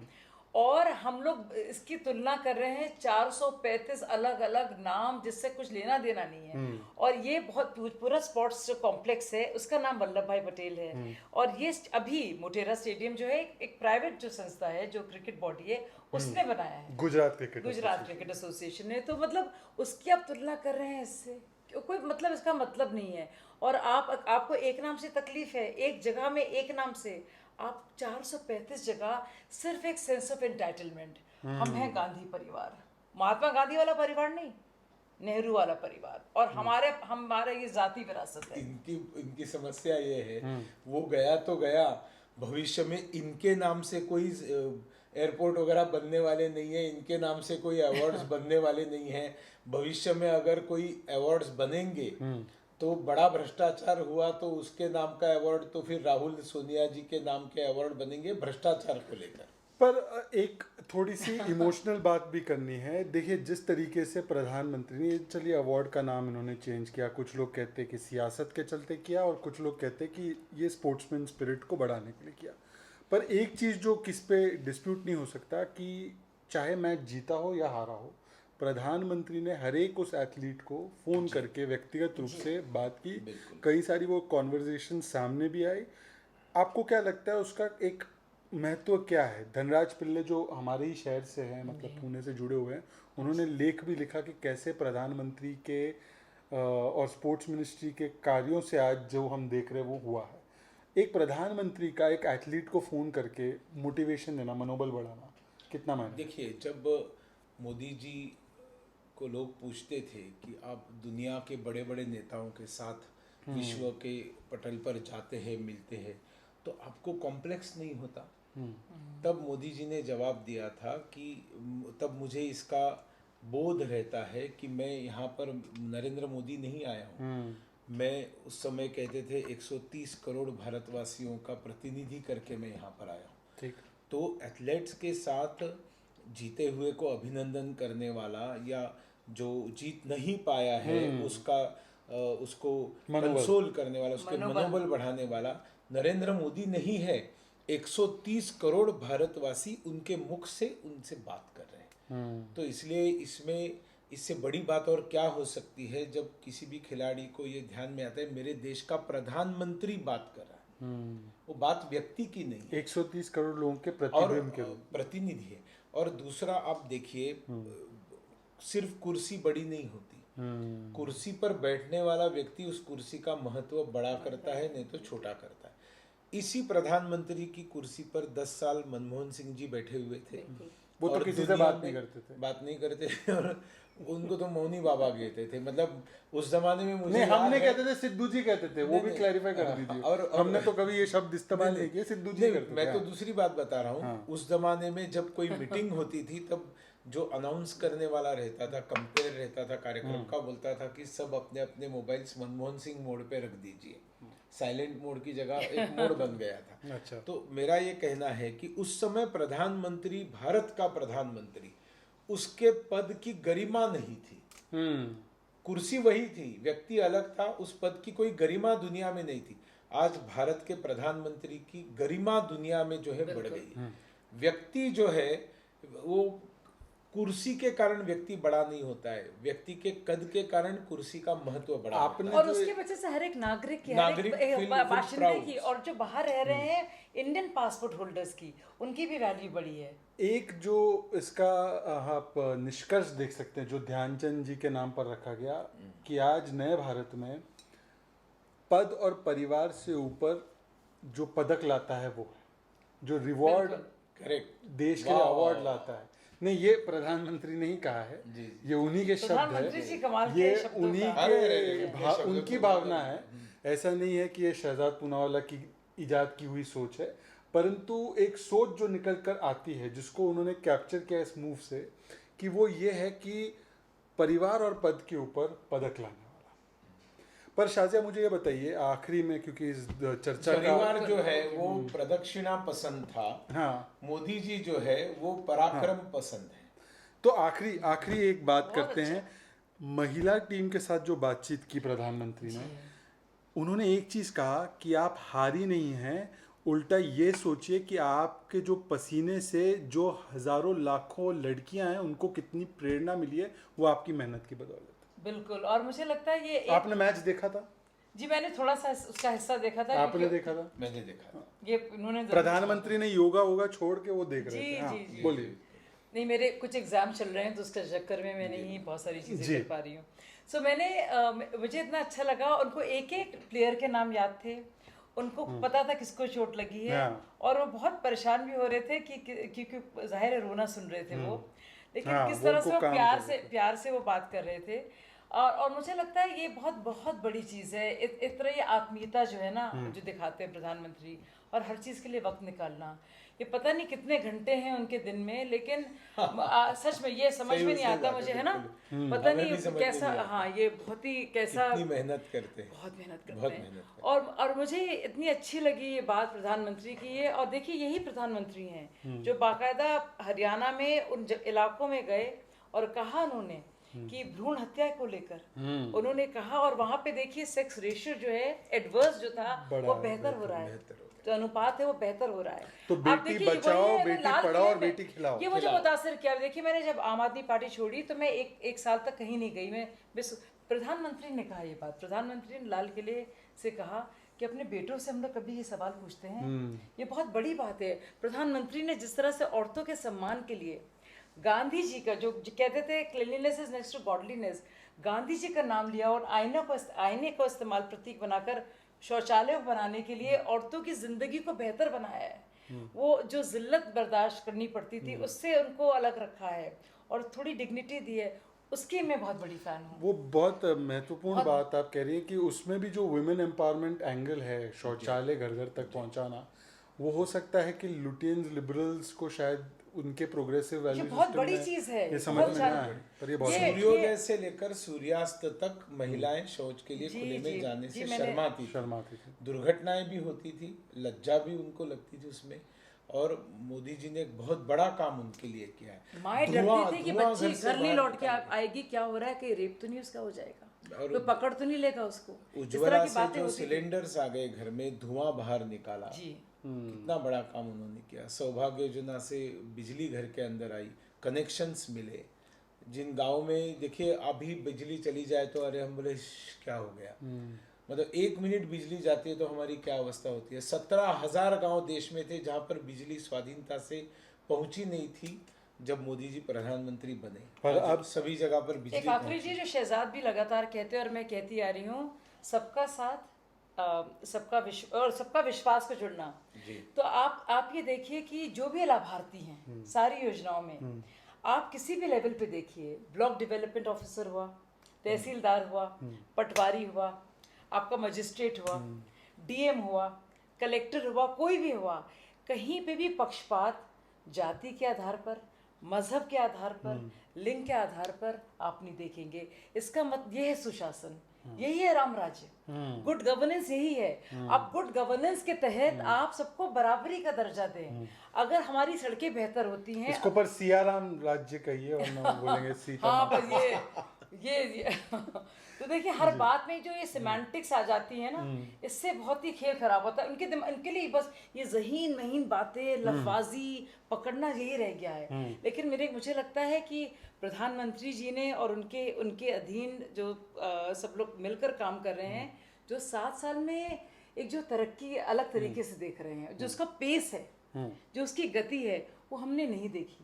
और हम लोग इसकी तुलना कर रहे हैं 435 अलग अलग नाम जिससे कुछ लेना देना नहीं है। और ये बहुत पूरा स्पोर्ट्स जो कॉम्प्लेक्स है उसका नाम वल्लभ भाई पटेल है। और ये अभी मोटेरा स्टेडियम जो है एक प्राइवेट जो संस्था है, जो क्रिकेट बॉडी है, उसने बनाया है, गुजरात क्रिकेट एसोसिएशन ने। तो मतलब उसकी आप तुलना कर रहे हैं इससे, कोई मतलब इसका मतलब नहीं है। और आपको एक नाम से तकलीफ है, एक जगह में एक नाम से, आप 435 जगह सिर्फ एक सेंस ऑफ एंटाइटलमेंट। हम हैं गांधी परिवार, महात्मा गांधी वाला परिवार नहीं, नेहरू वाला परिवार, और हमारा ये जाति विरासत है। इनकी समस्या ये है, वो गया तो गया, भविष्य में इनके नाम से कोई एयरपोर्ट वगैरह बनने वाले नहीं है, इनके नाम से कोई अवार्ड्स बनने वाले नहीं है। भविष्य में अगर कोई अवार्ड्स बनेंगे तो बड़ा भ्रष्टाचार हुआ तो उसके नाम का अवार्ड, तो फिर राहुल सोनिया जी के नाम के अवार्ड बनेंगे भ्रष्टाचार को लेकर। पर एक थोड़ी सी इमोशनल बात भी करनी है। देखिए जिस तरीके से प्रधानमंत्री ने, चलिए अवार्ड का नाम इन्होंने चेंज किया, कुछ लोग कहते हैं कि सियासत के चलते किया और कुछ लोग कहते हैं कि ये स्पोर्ट्समैन स्पिरिट को बढ़ाने के लिए किया। पर एक चीज़ जो किस पे डिस्प्यूट नहीं हो सकता कि चाहे मैच जीता हो या हारा हो, प्रधानमंत्री ने हर एक उस एथलीट को फ़ोन करके व्यक्तिगत रूप से बात की। कई सारी वो कॉन्वर्जेशन सामने भी आई। आपको क्या लगता है उसका एक महत्व क्या है? धनराज पिल्ले जो हमारे ही शहर से हैं, मतलब पुणे से जुड़े हुए हैं, उन्होंने लेख भी लिखा कि कैसे प्रधानमंत्री के और स्पोर्ट्स मिनिस्ट्री के कार्यों से आज जो हम देख रहे हैं वो हुआ है। एक प्रधानमंत्री का एक एथलीट को फ़ोन करके मोटिवेशन देना, मनोबल बढ़ाना, कितना मायने? देखिए, जब मोदी जी को लोग पूछते थे कि आप दुनिया के बड़े बड़े नेताओं के साथ विश्व के पटल पर जाते हैं, मिलते हैं, तो आपको कॉम्प्लेक्स नहीं होता? तब मोदी जी ने जवाब दिया था कि तब मुझे इसका बोध रहता है कि मैं यहाँ पर नरेंद्र मोदी नहीं आया हूँ, मैं उस समय कहते थे 130 करोड़ भारतवासियों का प्रतिनिधि करके मैं यहाँ पर आया हूँ। ठीक। तो एथलेट्स के साथ जीते हुए को अभिनंदन करने वाला या जो जीत नहीं पाया है उसको कंसोल करने वाला, उसके मनोबल बढ़ाने वाला नरेंद्र मोदी नहीं है। 130 करोड़ भारतवासी उनके मुख से उनसे बात कर रहे हैं। तो इसलिए इससे बड़ी बात और क्या हो सकती है जब किसी भी खिलाड़ी को ये ध्यान में आता है मेरे देश का प्रधानमंत्री बात कर रहा है। वो बात व्यक्ति की नहीं है, 130 करोड़ लोगों के प्रतिनिधि है। और दूसरा आप देखिए, सिर्फ कुर्सी बड़ी नहीं होती, कुर्सी पर बैठने वाला व्यक्ति उस कुर्सी का महत्व बड़ा करता है, नहीं तो छोटा करता है। इसी प्रधानमंत्री की कुर्सी पर 10 साल मनमोहन सिंह जी बैठे हुए थे, वो तो किसी से बात नहीं करते थे और उनको तो मौनी बाबा कहते थे। मतलब उस जमाने में मुझे नहीं, हमने कहते थे, सिद्धू जी कहते थे, वो भी क्लैरिफाई कर दीजिए। और हमने तो कभी ये शब्द इस्तेमाल नहीं किया, सिद्धू जी करते थे। मैं तो दूसरी बात बता रहा हूँ। उस जमाने में जब कोई मीटिंग होती थी तब जो अनाउंस करने वाला रहता था, कंपेयर रहता था कार्यक्रम का, बोलता था कि सब अपने अपने मोबाइल्स मनमोहन सिंह मोड पे रख दीजिए। साइलेंट मोड की जगह एक मोड बन गया था। अच्छा। तो मेरा ये कहना है कि उस समय प्रधानमंत्री, भारत का प्रधानमंत्री, उसके पद की गरिमा नहीं थी। कुर्सी वही थी, व्यक्ति अलग था, उस पद की कोई गरिमा दुनिया में नहीं थी। आज भारत के प्रधानमंत्री की गरिमा दुनिया में जो है बढ़ गई। व्यक्ति जो है वो कुर्सी के कारण व्यक्ति बड़ा नहीं होता है, व्यक्ति के कद के कारण कुर्सी का महत्व बड़ा होता है। और उसके वजह से हर एक नागरिक की, बाशिंदे की, और जो बाहर रह रहे हैं इंडियन पासपोर्ट होल्डर्स की, उनकी भी वैल्यू बढ़ी है। एक जो इसका आप निष्कर्ष देख सकते हैं जो ध्यानचंद जी के नाम पर रखा गया कि आज नए भारत में पद और परिवार से ऊपर जो पदक लाता है वो है, जो रिवॉर्ड करेक्ट। देश के लिए अवार्ड लाता है। नहीं, ये प्रधानमंत्री ने ही कहा है, ये उन्हीं के शब्द प्रधानमंत्री जी है, कमाल के ये शब्दों उन्हीं का। के उनकी भावना है। ऐसा नहीं है कि ये शहजाद पूनावाला की इजाद की हुई सोच है, परंतु एक सोच जो निकल कर आती है, जिसको उन्होंने कैप्चर किया इस मूव से, कि वो ये है कि परिवार और पद के ऊपर पदक लाने वाला। पर शाजिया मुझे ये बताइए आखिरी में, क्योंकि इस चर्चा परिवार जो है वो प्रदक्षिणा पसंद था, हाँ, मोदी जी जो है वो पराक्रम पसंद है। तो आखिरी एक बात करते हैं। महिला टीम के साथ जो बातचीत की प्रधानमंत्री ने, उन्होंने एक चीज कहा कि आप हारी नहीं हैं, उल्टा ये सोचिए कि आपके जो पसीने से जो हजारों लाखों लड़कियां हैं उनको कितनी प्रेरणा मिली है, वो आपकी मेहनत की बदौलत। बिल्कुल। और मुझे लगता है ये आपने मैच देखा था? जी मैंने थोड़ा सा उसका हिस्सा देखा था। आपने देखा था? मैंने देखा। ये उन्होंने प्रधानमंत्री ने योगा छोड़ के वो देख रहे जी, थे। हाँ, जी, जी। बोलिए। नहीं, मेरे कुछ एग्जाम चल रहे हैं तो उसके चक्कर में मैं नहीं बहुत सारी चीज़ें जी। कर पा रही हूँ। सो मुझे इतना अच्छा लगा, उनको एक एक प्लेयर के नाम याद थे, उनको पता था किसको चोट लगी है, और वो बहुत परेशान भी हो रहे थे क्योंकि जाहिर है रोना सुन रहे थे वो, लेकिन किस तरह से वो प्यार से वो बात कर रहे थे। और मुझे लगता है ये बहुत बहुत बड़ी चीज़ है, इस तरह ये आत्मीयता जो है ना जो दिखाते हैं प्रधानमंत्री, और हर चीज़ के लिए वक्त निकालना। ये पता नहीं कितने घंटे हैं उनके दिन में, लेकिन सच में ये समझ में नहीं आता मुझे, है ना, पता नहीं कैसा। हाँ, ये बहुत ही कैसा मेहनत करते हैं, बहुत मेहनत करते हैं। और मुझे इतनी अच्छी लगी ये बात प्रधानमंत्री की है। और देखिए यही प्रधानमंत्री हैं जो बाकायदा हरियाणा में उन इलाकों में गए और कहा उन्होंने कि भ्रूण हत्या को लेकर उन्होंने कहा, और वहां पे देखिए सेक्स रेशियो जो है एडवर्स जो था वो बेहतर हो रहा है, जो अनुपात है वो बेहतर हो रहा है। तो बेटी बचाओ, बेटी पढ़ाओ और बेटी खिलाओ, ये मुझे मुतासर किया। देखिए मैंने जब आम आदमी पार्टी छोड़ी तो मैं एक साल तक कहीं नहीं गई। मैं प्रधानमंत्री ने कहा ये बात, प्रधानमंत्री ने लाल किले से कहा कि अपने बेटों से हम लोग कभी ये सवाल पूछते हैं, ये बहुत बड़ी बात है। प्रधानमंत्री ने जिस तरह से औरतों के सम्मान के लिए गांधी जी का जो कहते थे cleanliness is next to godliness, Gandhi ji का नाम लिया और आईने को इस्तेमाल प्रतीक बनाकर शौचालय बनाने के लिए औरतों की जिंदगी को बेहतर बनाया है। वो जो जिल्लत बर्दाश्त करनी पड़ती थी उससे उनको अलग रखा है और थोड़ी डिग्निटी दी है, उसकी मैं बहुत बड़ी फैन हूँ। वो बहुत महत्वपूर्ण बात आप कह रही हैं कि उसमें भी जो वुमेन एम्पावरमेंट एंगल है, शौचालय घर घर तक पहुंचाना, वो हो सकता है कि लुटियंस लिबरल्स को शायद उनके प्रोग्रेसिव वैल्यू बहुत बड़ी चीज है, ये समझ में ना आए, पर ये बहुत सूर्योदय से लेकर सूर्यास्त तक महिलाएं शौच के लिए खुले में जाने से शर्माती थी। दुर्घटनाएं भी होती थी, लज्जा भी उनको लगती थी उसमें, और मोदी जी ने एक बहुत बड़ा काम उनके लिए किया है। माँ डरती थी कि बच्ची घर नहीं लौट के आएगी, क्या हो रहा है, कि रेप तो नहीं उसका हो जाएगा, तो पकड़ तो नहीं लेगा उसको। उज्ज्वला से जो सिलेंडर्स आ गए घर में, धुआं बाहर निकाला, कितना बड़ा काम उन्होंने किया। सौभाग्य योजना से बिजली घर के अंदर आई, कनेक्शंस मिले। जिन गांव में देखिए अभी बिजली चली जाए तो अरे हम बोले क्या हो गया, मतलब 1 मिनट बिजली जाती है तो हमारी क्या अवस्था होती है। 17,000 गांव देश में थे जहां पर बिजली स्वाधीनता से पहुंची नहीं थी जब मोदी जी प्रधानमंत्री बने, पर अब सभी जगह पर बिजली। एक आखिरी चीज जो शहजाद भी लगातार कहते हैं और मैं कहती आ रही हूँ, सबका साथ सबका विश्वास को जुड़ना। तो आप ये देखिए कि जो भी लाभार्थी हैं सारी योजनाओं में, आप किसी भी लेवल पे देखिए, ब्लॉक डेवलपमेंट ऑफिसर हुआ, तहसीलदार हुआ, पटवारी हुआ, आपका मजिस्ट्रेट हुआ, डीएम हुआ, कलेक्टर हुआ, कोई भी हुआ, कहीं पे भी पक्षपात जाति के आधार पर, मजहब के आधार पर, लिंग के आधार पर आप नहीं देखेंगे। इसका मतलब ये है सुशासन, यही है राम राज्य, गुड गवर्नेंस यही है। अब गुड गवर्नेंस के तहत आप सबको बराबरी का दर्जा दें। अगर हमारी सड़कें बेहतर होती हैं, इसको पर सियाराम राज्य कहिए और ना बोलेंगे सीता। हाँ पर ये तो देखिए हर बात में जो ये सिमेंटिक्स आ जाती है ना, इससे बहुत ही खेल खराब होता है। उनके लिए बस ये ज़हीन महीन बातें, लफाजी पकड़ना यही रह गया है। लेकिन मुझे लगता है कि प्रधानमंत्री जी ने और उनके अधीन जो सब लोग मिलकर काम कर रहे हैं, जो 7 साल में एक जो तरक्की अलग तरीके से देख रहे हैं, जो उसका पेस है, जो उसकी गति है, वो हमने नहीं देखी।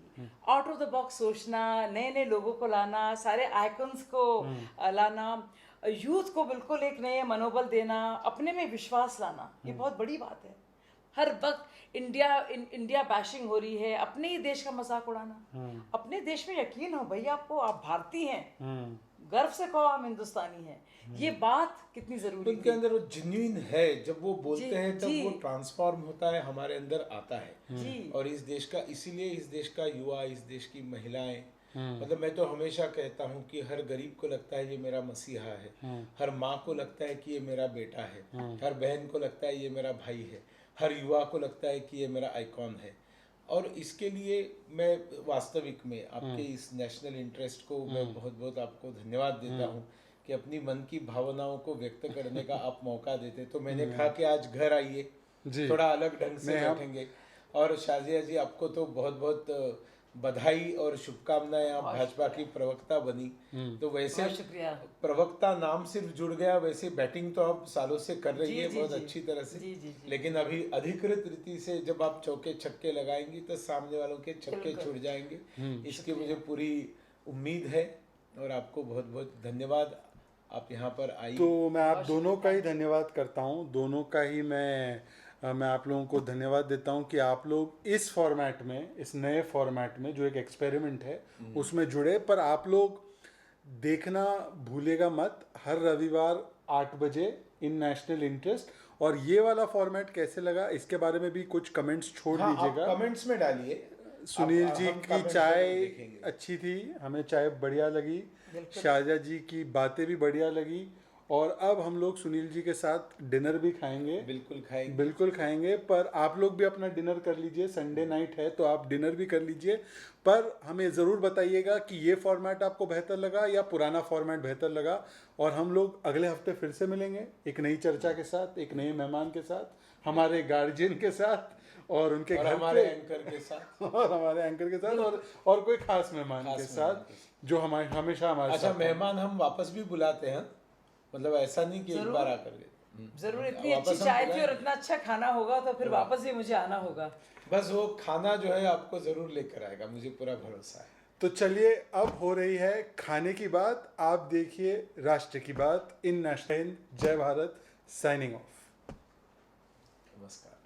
आउट ऑफ द बॉक्स सोचना, नए नए लोगों को लाना, सारे आइकन्स को लाना, यूथ को बिल्कुल एक नए मनोबल देना, अपने में विश्वास लाना, ये बहुत बड़ी बात है। हर वक्त इंडिया बैशिंग हो रही है, अपने ही देश का मजाक उड़ाना। अपने देश में यकीन हो भैया आपको, आप भारतीय हैं, गर्व से कहो हम हिंदुस्तानी हैं। ये बात कितनी जरूरी उनके अंदर वो जेन्युइन है, जब वो बोलते हैं तब जी। वो ट्रांसफॉर्म होता है, हमारे अंदर आता है। जी। और इस देश का, इसीलिए इस देश का युवा, इस देश की महिलाएं, मतलब मैं तो हमेशा कहता हूँ कि हर गरीब को लगता है ये मेरा मसीहा है, हर माँ को लगता है कि ये मेरा बेटा है, हर बहन को लगता है ये मेरा भाई है, हर युवा को लगता है कि ये मेरा आइकॉन है। और इसके लिए मैं वास्तविक में आपके इस नेशनल इंटरेस्ट को मैं बहुत बहुत आपको धन्यवाद देता हूँ कि अपनी मन की भावनाओं को व्यक्त करने का आप मौका देते। तो मैंने कहा कि आज घर आइए, थोड़ा अलग ढंग से बैठेंगे। और शाजिया जी, आपको तो बहुत बहुत बधाई और शुभकामनाएं, आप भाजपा की प्रवक्ता बनी। तो वैसे शुक्रिया। प्रवक्ता नाम सिर्फ जुड़ गया, वैसे बैटिंग तो आप सालों से कर रही है बहुत अच्छी तरह से। जी। लेकिन अभी अधिकृत रीति से जब आप चौके छक्के लगाएंगी तो सामने वालों के छक्के छुड़ जाएंगे, इसकी मुझे पूरी उम्मीद है। और आपको बहुत बहुत धन्यवाद, आप यहाँ पर आई। तो मैं आप दोनों का ही धन्यवाद करता हूँ, दोनों का ही मैं आप लोगों को धन्यवाद देता हूँ कि आप लोग इस फॉर्मेट में, इस नए फॉर्मेट में जो एक एक्सपेरिमेंट है उसमें जुड़े। पर आप लोग देखना भूलेगा मत, हर रविवार 8 बजे इन नेशनल इंटरेस्ट। और ये वाला फॉर्मेट कैसे लगा इसके बारे में भी कुछ कमेंट्स छोड़ दीजिएगा, कमेंट्स में डालिए। सुनील जी हम की comments चाय में देखेंगे। अच्छी थी, हमें चाय बढ़िया लगी, शाहजा जी की बातें भी बढ़िया लगी। और अब हम लोग सुनील जी के साथ डिनर भी खाएंगे, बिल्कुल खाएंगे। पर आप लोग भी अपना डिनर कर लीजिए, संडे नाइट है तो आप डिनर भी कर लीजिए। पर हमें ज़रूर बताइएगा कि ये फॉर्मेट आपको बेहतर लगा या पुराना फॉर्मेट बेहतर लगा। और हम लोग अगले हफ्ते फिर से मिलेंगे एक नई चर्चा के साथ, एक नए मेहमान के साथ, हमारे गार्जियन के साथ और उनके घर हमारे पे एंकर के साथ और हमारे एंकर के साथ और कोई खास मेहमान के साथ जो हमारे हमेशा हमारे अच्छा, साथ। मेहमान हम वापस भी बुलाते हैं, मतलब ऐसा नहीं कि एक बार आकर गए। जरूर, इतनी अच्छी चाय थी और इतना अच्छा खाना होगा तो फिर वापस भी मुझे आना होगा। बस वो खाना जो है आपको जरूर लेकर आएगा, मुझे पूरा भरोसा है। तो चलिए, अब हो रही है खाने की बात, आप देखिए राष्ट्र की बात इन नेशनल। जय भारत, साइनिंग ऑफ। नमस्कार।